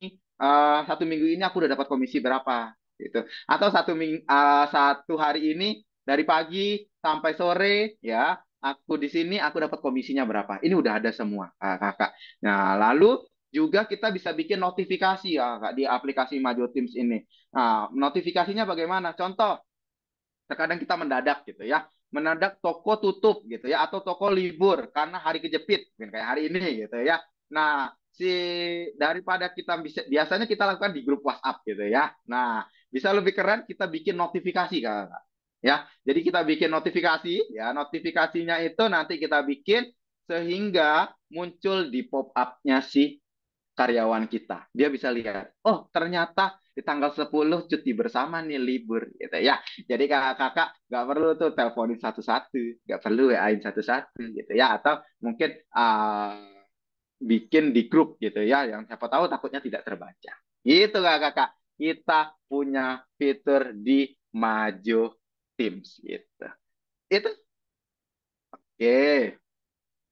satu minggu ini aku udah dapat komisi berapa gitu. Atau satu hari ini dari pagi sampai sore ya, aku di sini aku dapat komisinya berapa. Ini udah ada semua, Kakak. Nah, lalu juga kita bisa bikin notifikasi ya, Kak, di aplikasi Majo Teams ini. Nah, notifikasinya bagaimana? Contoh, terkadang kita mendadak gitu ya, mendadak toko tutup gitu ya, atau toko libur karena hari kejepit mungkin kayak hari ini gitu ya. Nah, daripada kita bisa, biasanya kita lakukan di grup WhatsApp gitu ya. Nah, bisa lebih keren kita bikin notifikasi, Kak, ya. Jadi kita bikin notifikasi ya, notifikasinya itu nanti kita bikin sehingga muncul di pop up-nya si karyawan kita. Dia bisa lihat, oh ternyata di tanggal 10 cuti bersama nih, libur gitu ya. Jadi kakak-kakak nggak perlu tuh teleponin satu-satu, nggak perlu WA-in satu-satu gitu ya. Atau mungkin bikin di grup gitu ya, yang siapa tahu takutnya tidak terbaca. Gitu kakak-kakak. Kita punya fitur di Majo Teams gitu. Itu oke.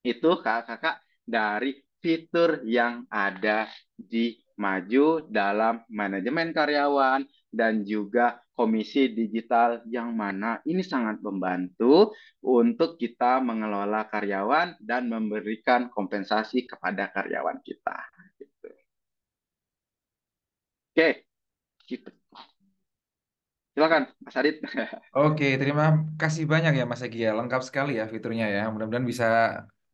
Itu kakak-kakak dari fitur yang ada di Maju dalam manajemen karyawan dan juga komisi digital, yang mana ini sangat membantu untuk kita mengelola karyawan dan memberikan kompensasi kepada karyawan kita. Gitu. Oke, gitu. Silakan Mas Adit. Oke, terima kasih banyak ya Mas Egi ya. Lengkap sekali ya fiturnya ya. Mudah-mudahan bisa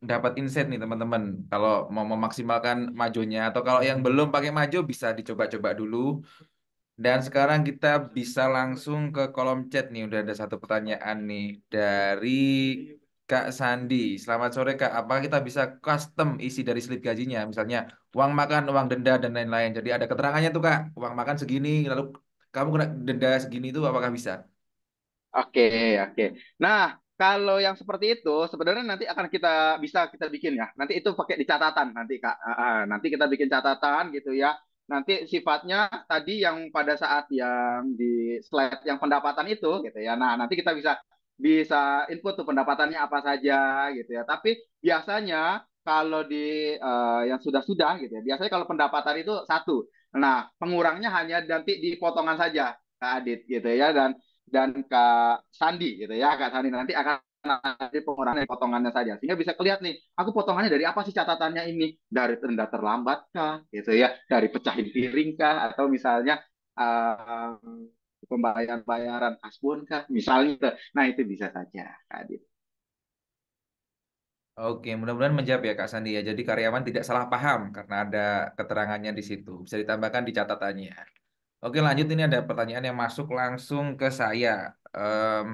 dapat insight nih teman-teman. Kalau mau memaksimalkan majonya atau kalau yang belum pakai majo bisa dicoba-coba dulu. Dan sekarang kita bisa langsung ke kolom chat nih. Udah ada satu pertanyaan nih dari Kak Sandi. Selamat sore Kak. Apakah kita bisa custom isi dari slip gajinya? Misalnya uang makan, uang denda dan lain-lain. Jadi ada keterangannya tuh Kak. Uang makan segini, lalu kamu kena denda segini itu apakah bisa? Oke, oke. Nah, kalau yang seperti itu sebenarnya nanti akan kita bikin ya. Nanti itu pakai di catatan nanti Kak. Nanti kita bikin catatan gitu ya. Nanti sifatnya tadi yang pada saat yang di slide yang pendapatan itu gitu ya. Nah, nanti kita bisa bisa input tuh pendapatannya apa saja gitu ya. Tapi biasanya kalau di yang sudah-sudah gitu ya. Biasanya kalau pendapatan itu satu. Nah, pengurangnya hanya nanti di potongan saja, Kak Adit gitu ya. Dan Kak Sandi gitu ya. Kak Sandi nanti akan ada pengurangan dari potongannya saja. Sehingga bisa kelihatan nih, aku potongannya dari apa sih catatannya ini? Dari tenda terlambat kah? Gitu ya. Dari pecahin piring kah? Atau misalnya pembayaran kasbon kah? Misalnya gitu. Nah, itu bisa saja, Kak Adit. Oke, mudah-mudahan menjawab ya Kak Sandi ya. Jadi karyawan tidak salah paham karena ada keterangannya di situ. Bisa ditambahkan di catatannya. Oke, lanjut ini ada pertanyaan yang masuk langsung ke saya.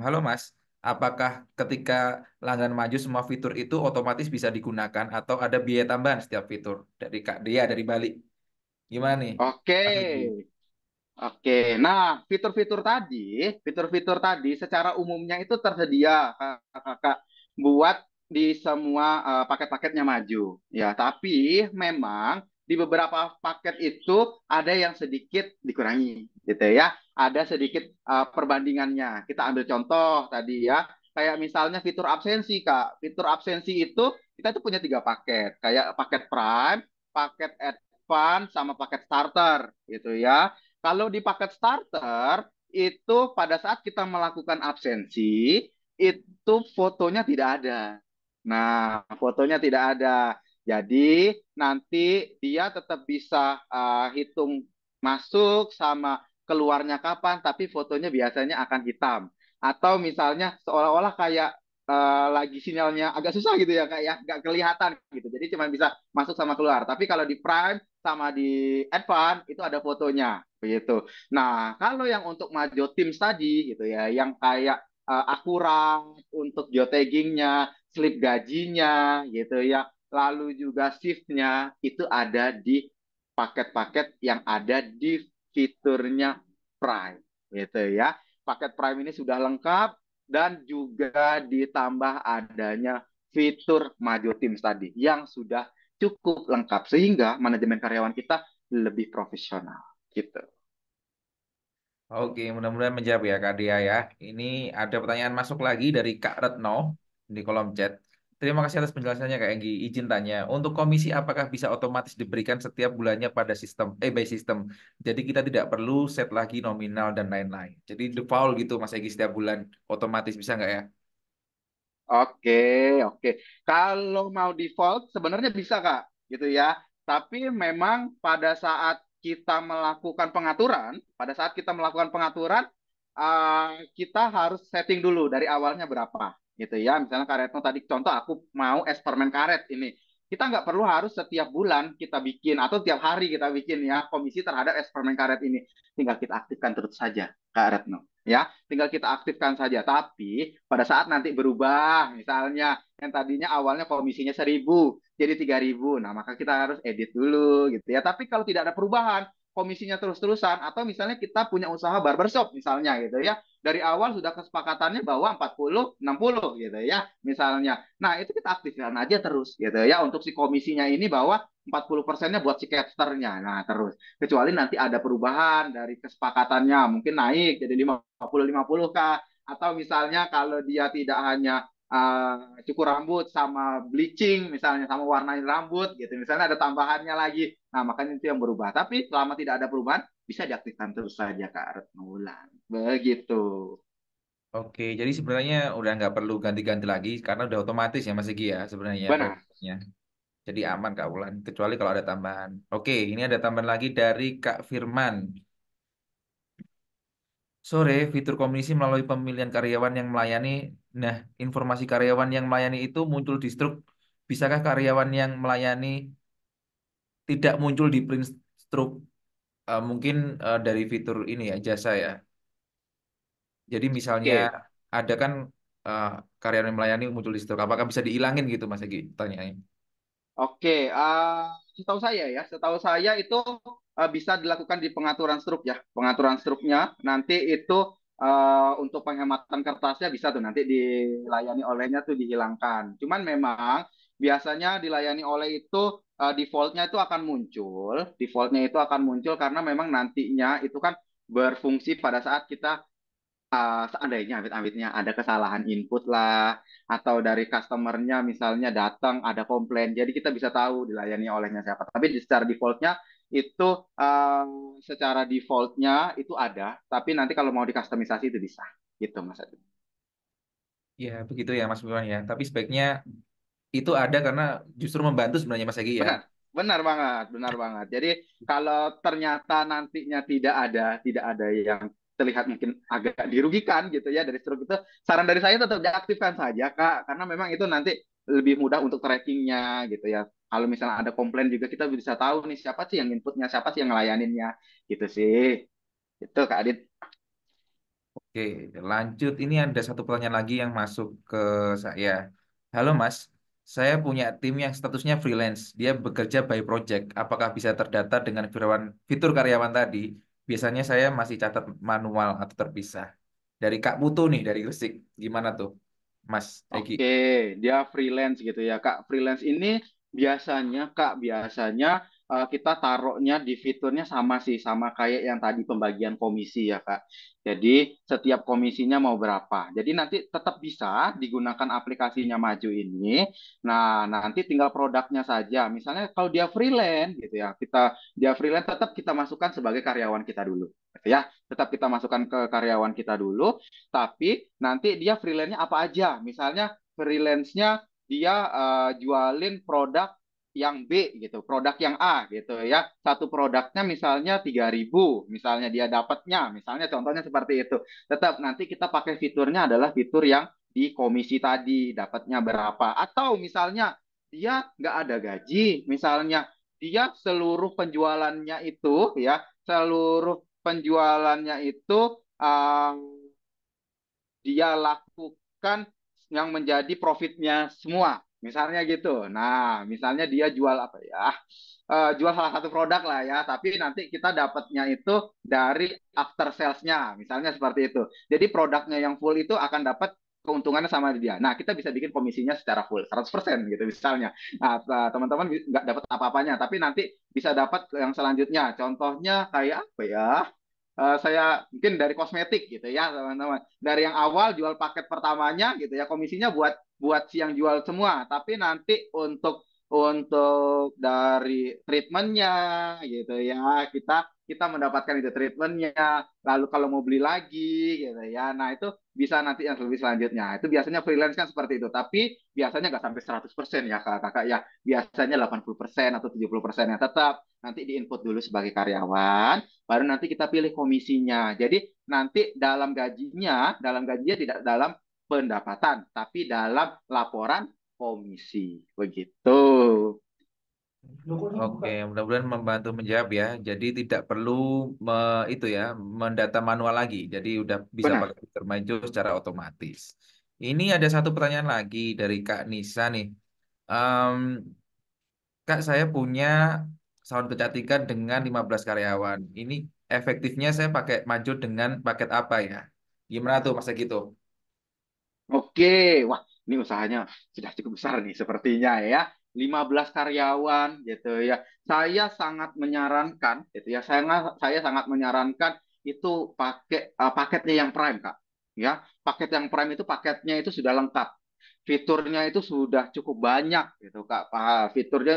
Halo Mas, apakah ketika langganan maju semua fitur itu otomatis bisa digunakan atau ada biaya tambahan setiap fitur? Dari Kak Dea dari Bali. Gimana nih? Oke. Mas Egi? Oke, nah fitur-fitur tadi secara umumnya itu tersedia kakak buat di semua paket-paketnya maju. Ya, tapi memang di beberapa paket itu ada yang sedikit dikurangi, gitu ya. Ada sedikit perbandingannya. Kita ambil contoh tadi ya, kayak misalnya fitur absensi kak. Fitur absensi itu kita tuh punya tiga paket, kayak paket Prime, paket Advance, sama paket Starter, gitu ya. Kalau di paket starter, itu pada saat kita melakukan absensi, itu fotonya tidak ada. Nah, fotonya tidak ada. Jadi, nanti dia tetap bisa hitung masuk sama keluarnya kapan, tapi fotonya biasanya akan hitam. Atau misalnya seolah-olah kayak lagi sinyalnya agak susah gitu ya, kayak nggak kelihatan gitu. Jadi cuma bisa masuk sama keluar. Tapi kalau di Prime sama di Advance itu ada fotonya begitu. Nah, kalau yang untuk Majo Teams tadi gitu ya, yang kayak akurat untuk geotaggingnya, slip gajinya gitu ya, lalu juga shiftnya itu ada di paket-paket yang ada di fiturnya Prime gitu ya. Paket Prime ini sudah lengkap dan juga ditambah adanya fitur Majo Teams tadi yang sudah cukup lengkap sehingga manajemen karyawan kita lebih profesional gitu. Oke, mudah-mudahan menjawab ya Kak Dea ya. Ini ada pertanyaan masuk lagi dari Kak Retno di kolom chat. Terima kasih atas penjelasannya Kak Enggi. Izin tanya, untuk komisi apakah bisa otomatis diberikan setiap bulannya pada sistem by sistem. Jadi kita tidak perlu set lagi nominal dan lain-lain. Jadi default gitu Mas Enggi setiap bulan otomatis bisa nggak ya? Oke, oke. Kalau mau default sebenarnya bisa Kak, gitu ya. Tapi memang pada saat kita melakukan pengaturan, kita harus setting dulu dari awalnya berapa, gitu ya. Misalnya karetnya tadi contoh aku mau eksperimen karet ini. Kita nggak perlu harus setiap bulan kita bikin atau tiap hari kita bikin ya komisi terhadap eksperimen karet ini. Tinggal kita aktifkan terus saja, Kak Retno. Ya, tinggal kita aktifkan saja. Tapi pada saat nanti berubah, misalnya yang tadinya awalnya komisinya 1.000 jadi 3.000. Nah, maka kita harus edit dulu gitu ya. Tapi kalau tidak ada perubahan, komisinya terus-terusan atau misalnya kita punya usaha barbershop misalnya gitu ya. Dari awal sudah kesepakatannya bahwa 40 60 gitu ya misalnya. Nah, itu kita aktifkan aja terus gitu ya untuk si komisinya ini bahwa 40%-nya buat si casternya. Nah, terus kecuali nanti ada perubahan dari kesepakatannya mungkin naik jadi 50-50 kah atau misalnya kalau dia tidak hanya cukur rambut sama bleaching misalnya sama warnain rambut gitu misalnya ada tambahannya lagi nah makanya itu yang berubah tapi selama tidak ada perubahan bisa diaktifkan terus saja Kak Retno begitu. Oke, jadi sebenarnya udah nggak perlu ganti-ganti lagi karena udah otomatis ya Mas Egi ya sebenarnya Benar. prosesnya. Jadi aman Kak Ulan, kecuali kalau ada tambahan. Oke, ini ada tambahan lagi dari Kak Firman. Sore, fitur komisi melalui pemilihan karyawan yang melayani. Nah, informasi karyawan yang melayani itu muncul di struk. Bisakah karyawan yang melayani tidak muncul di print struk? Mungkin dari fitur ini ya, jasa ya. Jadi misalnya Oke. ada kan eh, karyawan yang melayani muncul di struk. Apakah bisa dihilangin gitu Mas Egi? Tanyain. Oke, setahu saya itu bisa dilakukan di pengaturan struk ya. Pengaturan struknya nanti itu untuk penghematan kertasnya bisa tuh nanti dilayani olehnya tuh dihilangkan. Cuman memang biasanya dilayani oleh itu defaultnya itu akan muncul karena memang nantinya itu kan berfungsi pada saat kita seandainya amit-amitnya ada kesalahan input lah atau dari customernya misalnya datang ada komplain jadi kita bisa tahu dilayani olehnya siapa tapi itu uh, secara defaultnya itu ada tapi nanti kalau mau dikustomisasi itu bisa gitu Mas Adi. Ya, begitu ya Mas Firman ya. Tapi sebaiknya itu ada karena justru membantu sebenarnya Mas Egi ya. Benar, benar banget. Jadi kalau ternyata nantinya tidak ada yang terlihat mungkin agak dirugikan gitu ya dari struk itu, saran dari saya tetap diaktifkan saja Kak, karena memang itu nanti lebih mudah untuk trackingnya gitu ya. Kalau misalnya ada komplain juga kita bisa tahu nih siapa sih yang inputnya, siapa sih yang ngelayaninnya gitu sih. Itu Kak Adit. Oke, lanjut. Ini ada satu pertanyaan lagi yang masuk ke saya. Halo Mas, saya punya tim yang statusnya freelance. Dia bekerja by project. Apakah bisa terdata dengan fitur karyawan tadi? Biasanya saya masih catat manual atau terpisah. Dari Kak Putu nih, dari Gresik. Gimana tuh, Mas Egi? Oke, dia freelance gitu ya, Kak. Freelance ini biasanya kita taruhnya di fiturnya sama sih, sama kayak yang tadi pembagian komisi ya, Kak. Jadi setiap komisinya mau berapa. Jadi nanti tetap bisa digunakan aplikasinya Maju ini. Nah, nanti tinggal produknya saja. Misalnya kalau dia freelance gitu ya, dia freelance tetap kita masukkan sebagai karyawan kita dulu, gitu ya. Tetap kita masukkan ke karyawan kita dulu tapi nanti dia freelance-nya apa aja. Misalnya freelance-nya dia jualin produk yang B gitu, produk yang A gitu ya. Satu produknya misalnya 3.000, misalnya dia dapatnya, misalnya contohnya seperti itu. Tetap nanti kita pakai fiturnya adalah fitur yang di komisi tadi, dapatnya berapa. Atau misalnya dia nggak ada gaji, misalnya dia seluruh penjualannya itu uh, dia lakukan yang menjadi profitnya semua. Misalnya gitu. Nah, misalnya dia jual apa ya? Jual salah satu produk lah ya, tapi nanti kita dapatnya itu dari after sales-nya, misalnya seperti itu. Jadi produknya yang full itu akan dapat keuntungannya sama dia. Nah, kita bisa bikin komisinya secara full, 100% gitu misalnya. Nah, teman-teman nggak dapat apa-apanya, tapi nanti bisa dapat yang selanjutnya. Contohnya kayak apa ya? Saya mungkin dari kosmetik gitu ya teman-teman. Dari yang awal jual paket pertamanya gitu ya komisinya buat buat si yang jual semua, tapi nanti untuk dari treatmentnya gitu ya, kita mendapatkan itu treatmentnya. Lalu kalau mau beli lagi gitu ya, nah itu bisa nanti yang lebih selanjutnya. Itu biasanya freelance kan seperti itu, tapi biasanya nggak sampai 100% ya kakak ya. Biasanya 80% atau 70% ya. Tetap nanti diinput dulu sebagai karyawan, baru nanti kita pilih komisinya. Jadi nanti dalam gajinya tidak dalam pendapatan, tapi dalam laporan komisi. Begitu. Oke, mudah-mudahan membantu menjawab ya. Jadi tidak perlu itu ya mendata manual lagi. Jadi udah bisa Benar. pakai fitur Maju secara otomatis. Ini ada satu pertanyaan lagi dari Kak Nisa nih. Em, Kak, saya punya salon kecantikan dengan 15 karyawan. Ini efektifnya saya pakai Maju dengan paket apa ya? Gimana tuh Mas gitu? Oke, wah ini usahanya sudah cukup besar nih sepertinya ya. 15 karyawan gitu ya. Saya sangat menyarankan gitu ya. Saya sangat menyarankan itu pakai paketnya yang Prime, Kak. Ya, paket yang Prime itu paketnya itu sudah lengkap. Fiturnya itu sudah cukup banyak gitu, Kak. Fiturnya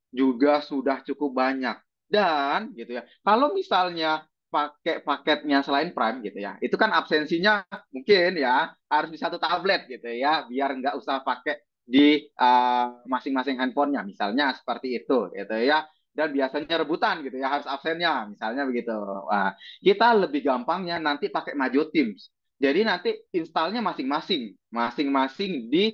juga sudah cukup banyak. Dan gitu ya. Kalau misalnya pakai paketnya selain Prime gitu ya. Itu kan absensinya mungkin ya harus di satu tablet gitu ya, biar nggak usah pakai di masing-masing handphonenya, misalnya seperti itu gitu ya. Dan biasanya rebutan gitu ya, harus absennya, misalnya begitu. Wah, kita lebih gampangnya nanti pakai Majo Teams. Jadi nanti installnya masing-masing di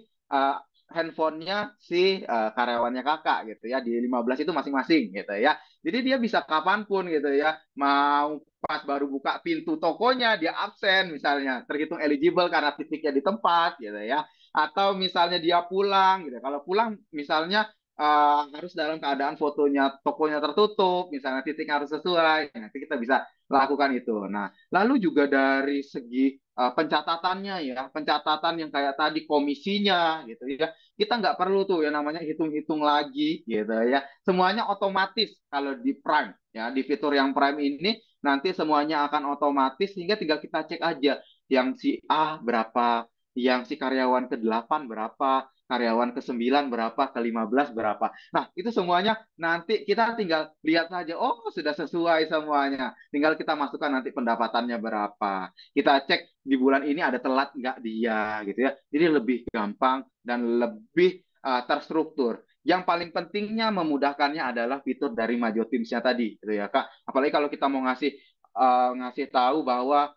handphonenya si karyawannya kakak gitu ya, di 15 itu masing-masing gitu ya. Jadi dia bisa kapanpun gitu ya, mau pas baru buka pintu tokonya dia absen misalnya, terhitung eligible karena titiknya di tempat gitu ya. Atau misalnya dia pulang gitu, kalau pulang misalnya harus dalam keadaan fotonya tokonya tertutup, misalnya titiknya harus sesuai, nanti kita bisa lakukan itu. Nah, lalu juga dari segi pencatatannya ya, pencatatan yang kayak tadi komisinya gitu ya, kita nggak perlu tuh yang namanya hitung-hitung lagi gitu ya, semuanya otomatis kalau di Prime ya, di fitur yang Prime ini nanti semuanya akan otomatis, sehingga tinggal kita cek aja yang si A berapa, yang si karyawan ke-8 berapa, karyawan ke-9 berapa, ke-15 berapa. Nah, itu semuanya nanti kita tinggal lihat saja, oh sudah sesuai semuanya. Tinggal kita masukkan nanti pendapatannya berapa. Kita cek di bulan ini ada telat nggak dia gitu ya. Jadi lebih gampang dan lebih terstruktur. Yang paling pentingnya memudahkannya adalah fitur dari Majo Teams-nya tadi, gitu ya Kak. Apalagi kalau kita mau ngasih tahu bahwa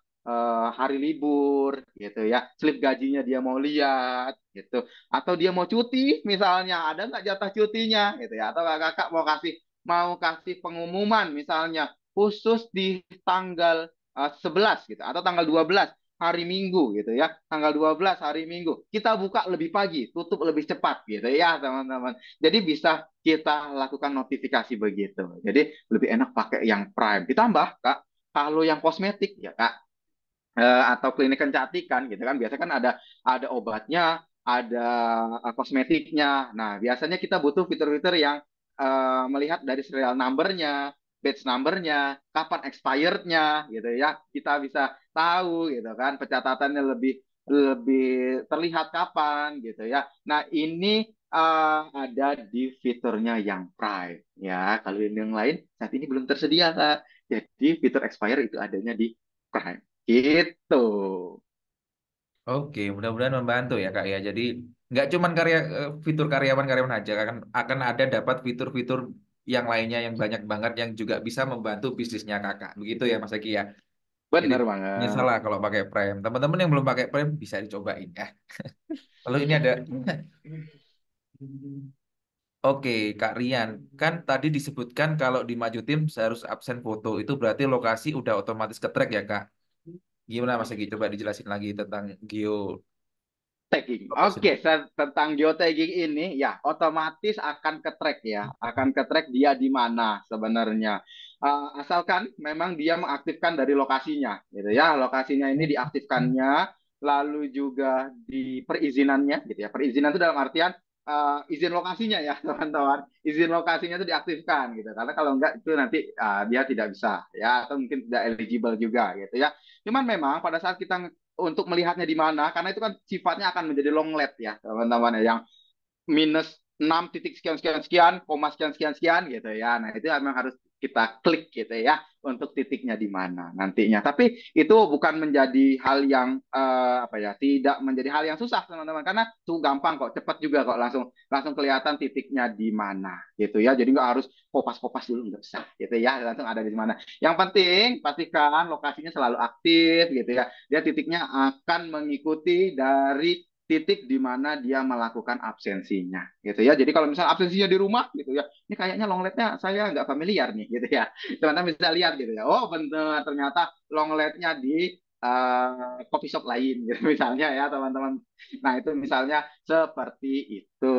hari libur, gitu ya, slip gajinya dia mau lihat, gitu, atau dia mau cuti, misalnya ada nggak jatah cutinya, gitu ya, atau kakak mau kasih pengumuman, misalnya khusus di tanggal 11 gitu, atau tanggal 12 hari Minggu gitu ya. Tanggal 12 hari Minggu. Kita buka lebih pagi, tutup lebih cepat gitu ya, teman-teman. Jadi bisa kita lakukan notifikasi begitu. Jadi lebih enak pakai yang Prime. Ditambah, Kak, kalau yang kosmetik ya, Kak, atau klinik kecantikan gitu kan, biasanya kan ada obatnya, ada kosmetiknya. Nah, biasanya kita butuh fitur-fitur yang melihat dari serial number-nya, batch number-nya, kapan expired-nya gitu ya. Kita bisa tahu gitu kan, pencatatannya lebih lebih terlihat kapan gitu ya. Nah, ini ada di fiturnya yang Prime ya. Kalau yang lain saat ini belum tersedia, Kak. Jadi fitur expire itu adanya di Prime. Gitu. Oke, mudah-mudahan membantu ya Kak ya. Jadi nggak cuman fitur karyawan-karyawan aja, akan ada dapat fitur-fitur yang lainnya yang banyak banget yang juga bisa membantu bisnisnya Kakak. Begitu ya Mas Eki ya. Jadi Bener nyesel banget. lah kalau pakai Prime. Teman-teman yang belum pakai Prime bisa dicobain ya. Lalu ini ada Oke, Kak Rian, kan tadi disebutkan kalau di Maju Tim saya harus absen foto. Itu berarti lokasi udah otomatis ke track ya, Kak? Gimana Mas Eki? Coba dijelasin lagi tentang geo Tagging. location. Oke, tentang geotagging ini ya otomatis akan ke track ya, akan ke track dia di mana sebenarnya. Asalkan memang dia mengaktifkan dari lokasinya, gitu ya. Lokasinya ini diaktifkannya, lalu juga di perizinannya, gitu ya. Perizinan itu dalam artian izin lokasinya ya teman-teman. Izin lokasinya itu diaktifkan gitu. Karena kalau enggak itu nanti dia tidak bisa ya atau mungkin tidak eligible juga gitu ya. Cuman memang pada saat kita untuk melihatnya di mana karena itu kan sifatnya akan menjadi long LED ya teman-teman ya, yang minus 6 titik sekian sekian sekian, koma sekian sekian sekian gitu ya. Nah, itu memang harus kita klik gitu ya untuk titiknya di mana nantinya. Tapi itu bukan menjadi hal yang apa ya, tidak menjadi hal yang susah teman-teman karena itu gampang kok, cepat juga kok, langsung langsung kelihatan titiknya di mana gitu ya. Jadi nggak harus kopas-kopas dulu, nggak usah gitu ya, langsung ada di mana. Yang penting pastikan lokasinya selalu aktif gitu ya. Dia titiknya akan mengikuti dari titik di mana dia melakukan absensinya gitu ya. Jadi kalau misalnya absensinya di rumah gitu ya, ini kayaknya long lead-nya saya nggak familiar nih gitu ya. Teman-teman bisa lihat gitu ya. Oh benar, ternyata long lead-nya di coffee shop lain gitu misalnya ya teman-teman. Nah itu misalnya seperti itu.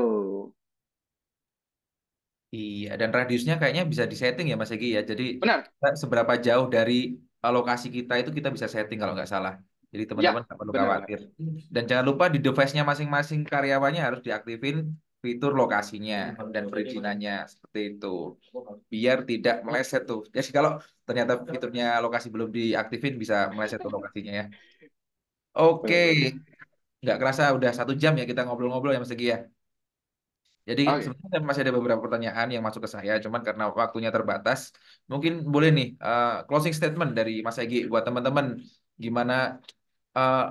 Iya, dan radiusnya kayaknya bisa disetting ya Mas Egi ya. Jadi Benar, seberapa jauh dari lokasi kita itu kita bisa setting kalau nggak salah. Jadi ya teman-teman nggak perlu benar banget. khawatir. Dan jangan lupa di device-nya masing-masing karyawannya harus diaktifin fitur lokasinya dan perizinannya seperti itu. Biar tidak meleset tuh. Jadi kalau ternyata fiturnya lokasi belum diaktifin bisa meleset tuh lokasinya ya. Oke, Betul. nggak kerasa udah 1 jam ya kita ngobrol-ngobrol ya Mas Egi ya. Jadi Oke. sebenarnya masih ada beberapa pertanyaan yang masuk ke saya, cuman karena waktunya terbatas, mungkin boleh nih closing statement dari Mas Egi buat teman-teman gimana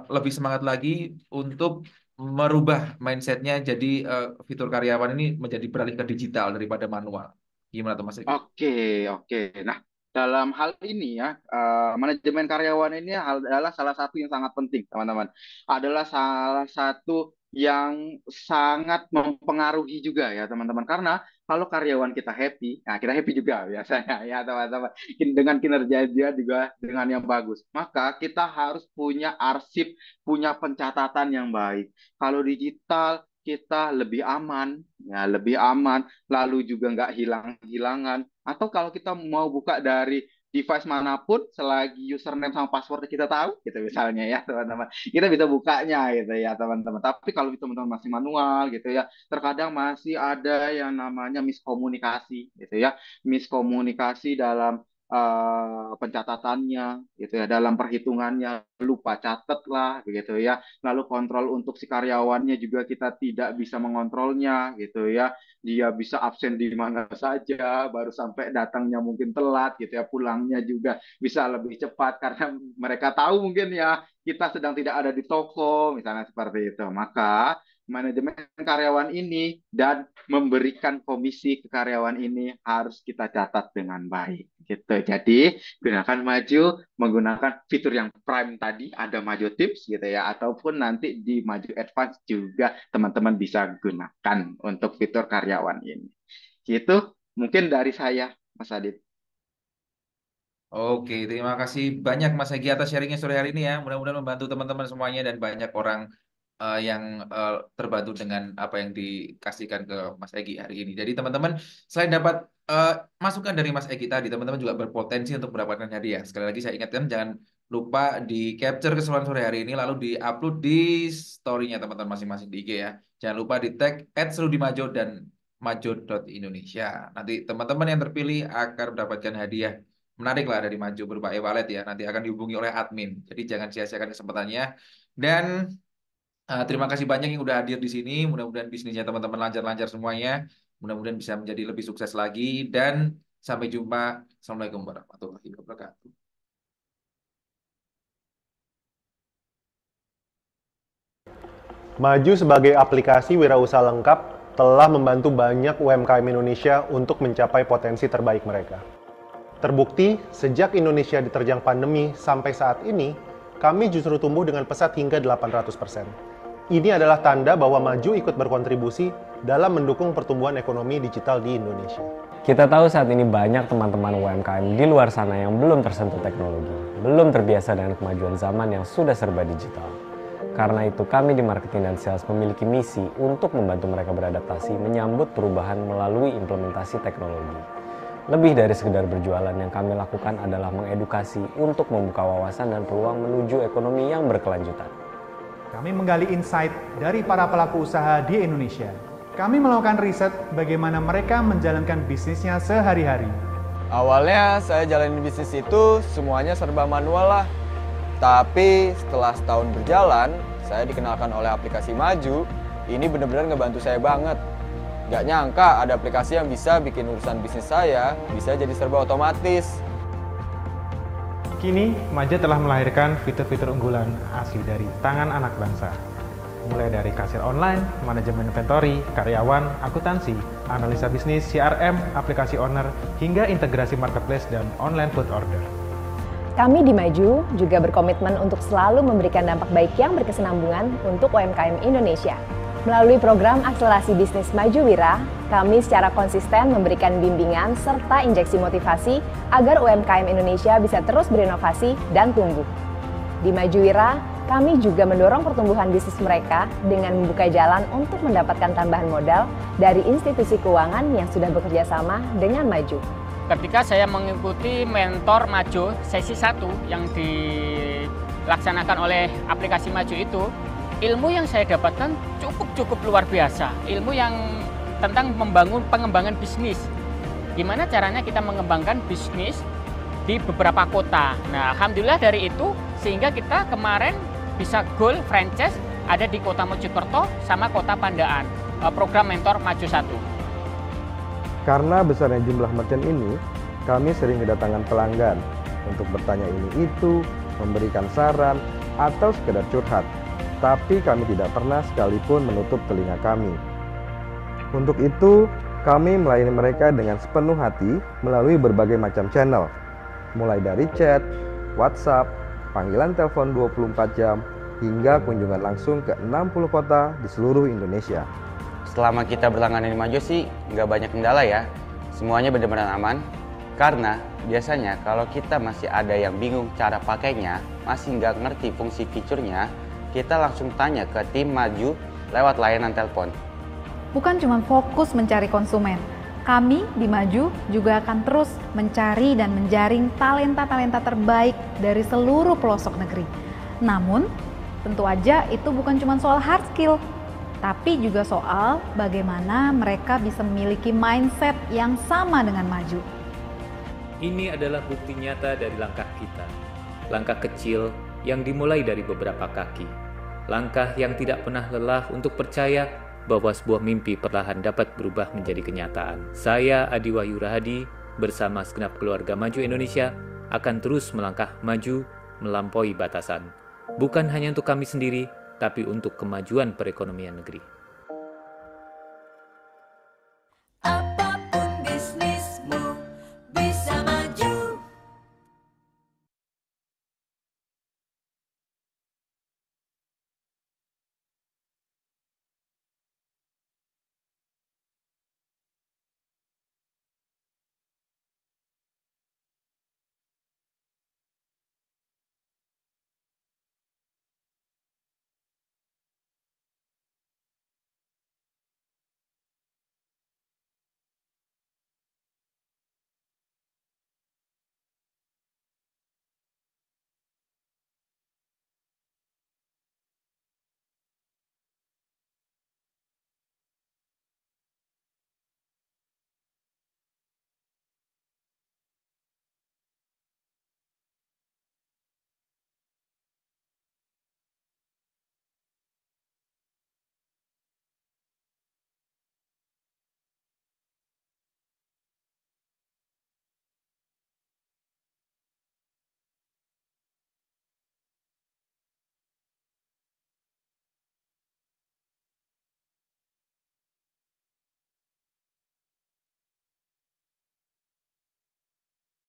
lebih semangat lagi untuk merubah mindsetnya jadi fitur karyawan ini menjadi beralih ke digital daripada manual. Gimana tuh Mas Egi? Oke, oke. Nah, dalam hal ini ya, manajemen karyawan ini adalah salah satu yang sangat penting, teman-teman. Adalah salah satu yang sangat mempengaruhi juga ya, teman-teman. Karena kalau karyawan kita happy, nah kita happy juga biasanya ya, teman-teman. Dengan kinerja dia juga dengan yang bagus. Maka kita harus punya arsip, punya pencatatan yang baik. Kalau digital, kita lebih aman, ya lebih aman lalu juga nggak hilang-hilangan. Atau kalau kita mau buka dari device manapun, selagi username sama password kita tahu, gitu misalnya ya teman-teman, kita bisa bukanya gitu ya teman-teman. Tapi kalau teman-teman masih manual gitu ya, terkadang masih ada yang namanya miskomunikasi gitu ya, miskomunikasi dalam pencatatannya gitu ya, dalam perhitungannya lupa catat lah gitu ya, lalu kontrol untuk si karyawannya juga kita tidak bisa mengontrolnya gitu ya, dia bisa absen di mana saja, baru sampai datangnya mungkin telat gitu ya, pulangnya juga bisa lebih cepat karena mereka tahu mungkin ya kita sedang tidak ada di toko, misalnya seperti itu. Maka manajemen karyawan ini dan memberikan komisi ke karyawan ini harus kita catat dengan baik gitu. Jadi gunakan Maju menggunakan fitur yang Prime tadi, ada Maju Tips gitu ya, ataupun nanti di Maju Advance juga teman-teman bisa gunakan untuk fitur karyawan ini. Gitu mungkin dari saya, Mas Adit. Oke, terima kasih banyak Mas Egi atas sharingnya sore hari ini ya. Mudah-mudahan membantu teman-teman semuanya dan banyak orang yang terbantu dengan apa yang dikasihkan ke Mas Egi hari ini. Jadi teman-teman, selain dapat eh, masukan dari Mas Egi tadi, teman-teman juga berpotensi untuk mendapatkan hadiah. Sekali lagi saya ingatkan, jangan lupa di capture keseruan sore hari ini, lalu di-upload di story-nya teman-teman masing-masing di IG ya. Jangan lupa di tag @serudimajo dan majo.indonesia. Nanti teman-teman yang terpilih akan mendapatkan hadiah menarik lah dari Maju berupa e-wallet ya. Nanti akan dihubungi oleh admin. Jadi jangan sia-siakan kesempatannya. Dan terima kasih banyak yang udah hadir di sini. Mudah-mudahan bisnisnya teman-teman lancar-lancar semuanya. Mudah-mudahan bisa menjadi lebih sukses lagi. Dan sampai jumpa. Assalamualaikum warahmatullahi wabarakatuh. Maju sebagai aplikasi wirausaha lengkap telah membantu banyak UMKM Indonesia untuk mencapai potensi terbaik mereka. Terbukti, sejak Indonesia diterjang pandemi sampai saat ini, kami justru tumbuh dengan pesat hingga 800%. Ini adalah tanda bahwa Maju ikut berkontribusi dalam mendukung pertumbuhan ekonomi digital di Indonesia. Kita tahu saat ini banyak teman-teman UMKM di luar sana yang belum tersentuh teknologi, belum terbiasa dengan kemajuan zaman yang sudah serba digital. Karena itu kami di Marketing dan Sales memiliki misi untuk membantu mereka beradaptasi menyambut perubahan melalui implementasi teknologi. Lebih dari sekedar berjualan, yang kami lakukan adalah mengedukasi untuk membuka wawasan dan peluang menuju ekonomi yang berkelanjutan. Kami menggali insight dari para pelaku usaha di Indonesia Kami melakukan riset bagaimana mereka menjalankan bisnisnya sehari-hari. Awalnya saya jalanin bisnis itu semuanya serba manual lah. Tapi setelah setahun berjalan, saya dikenalkan oleh aplikasi Maju. Ini benar-benar ngebantu saya banget. Gak nyangka ada aplikasi yang bisa bikin urusan bisnis saya bisa jadi serba otomatis. Kini, Maju telah melahirkan fitur-fitur unggulan asli dari tangan anak bangsa. Mulai dari kasir online, manajemen inventory, karyawan, akuntansi, analisa bisnis, CRM, aplikasi owner, hingga integrasi marketplace dan online food order. Kami di Maju juga berkomitmen untuk selalu memberikan dampak baik yang berkesinambungan untuk UMKM Indonesia. Melalui program akselerasi bisnis Maju Wira, kami secara konsisten memberikan bimbingan serta injeksi motivasi agar UMKM Indonesia bisa terus berinovasi dan tumbuh. Di Maju Wira, kami juga mendorong pertumbuhan bisnis mereka dengan membuka jalan untuk mendapatkan tambahan modal dari institusi keuangan yang sudah bekerja sama dengan Maju. Ketika saya mengikuti mentor Maju sesi 1 yang dilaksanakan oleh aplikasi Maju itu, ilmu yang saya dapatkan cukup luar biasa. Ilmu yang tentang pengembangan bisnis. Gimana caranya kita mengembangkan bisnis di beberapa kota. Nah, alhamdulillah dari itu sehingga kita kemarin bisa goal franchise ada di Kota Mojokerto sama Kota Pandaan. Program mentor Maju 1. Karena besarnya jumlah merchant ini, kami sering kedatangan pelanggan untuk bertanya ini itu, memberikan saran, atau sekedar curhat. Tapi kami tidak pernah sekalipun menutup telinga kami. Untuk itu, kami melayani mereka dengan sepenuh hati melalui berbagai macam channel, mulai dari chat, WhatsApp, panggilan telepon 24 jam, hingga kunjungan langsung ke 60 kota di seluruh Indonesia. Selama kita berlangganan di Maju sih nggak banyak kendala ya, semuanya benar-benar aman. Karena biasanya kalau kita masih ada yang bingung cara pakainya, masih nggak ngerti fungsi fiturnya, kita langsung tanya ke tim Maju lewat layanan telepon. Bukan cuma fokus mencari konsumen, kami di Maju juga akan terus mencari dan menjaring talenta-talenta terbaik dari seluruh pelosok negeri. Namun, tentu aja itu bukan cuma soal hard skill, tapi juga soal bagaimana mereka bisa memiliki mindset yang sama dengan Maju. Ini adalah bukti nyata dari langkah kita. Langkah kecil yang dimulai dari beberapa kaki. Langkah yang tidak pernah lelah untuk percaya bahwa sebuah mimpi perlahan dapat berubah menjadi kenyataan. Saya Adi Wahyu Rahadi bersama segenap keluarga Maju Indonesia akan terus melangkah maju melampaui batasan. Bukan hanya untuk kami sendiri, tapi untuk kemajuan perekonomian negeri.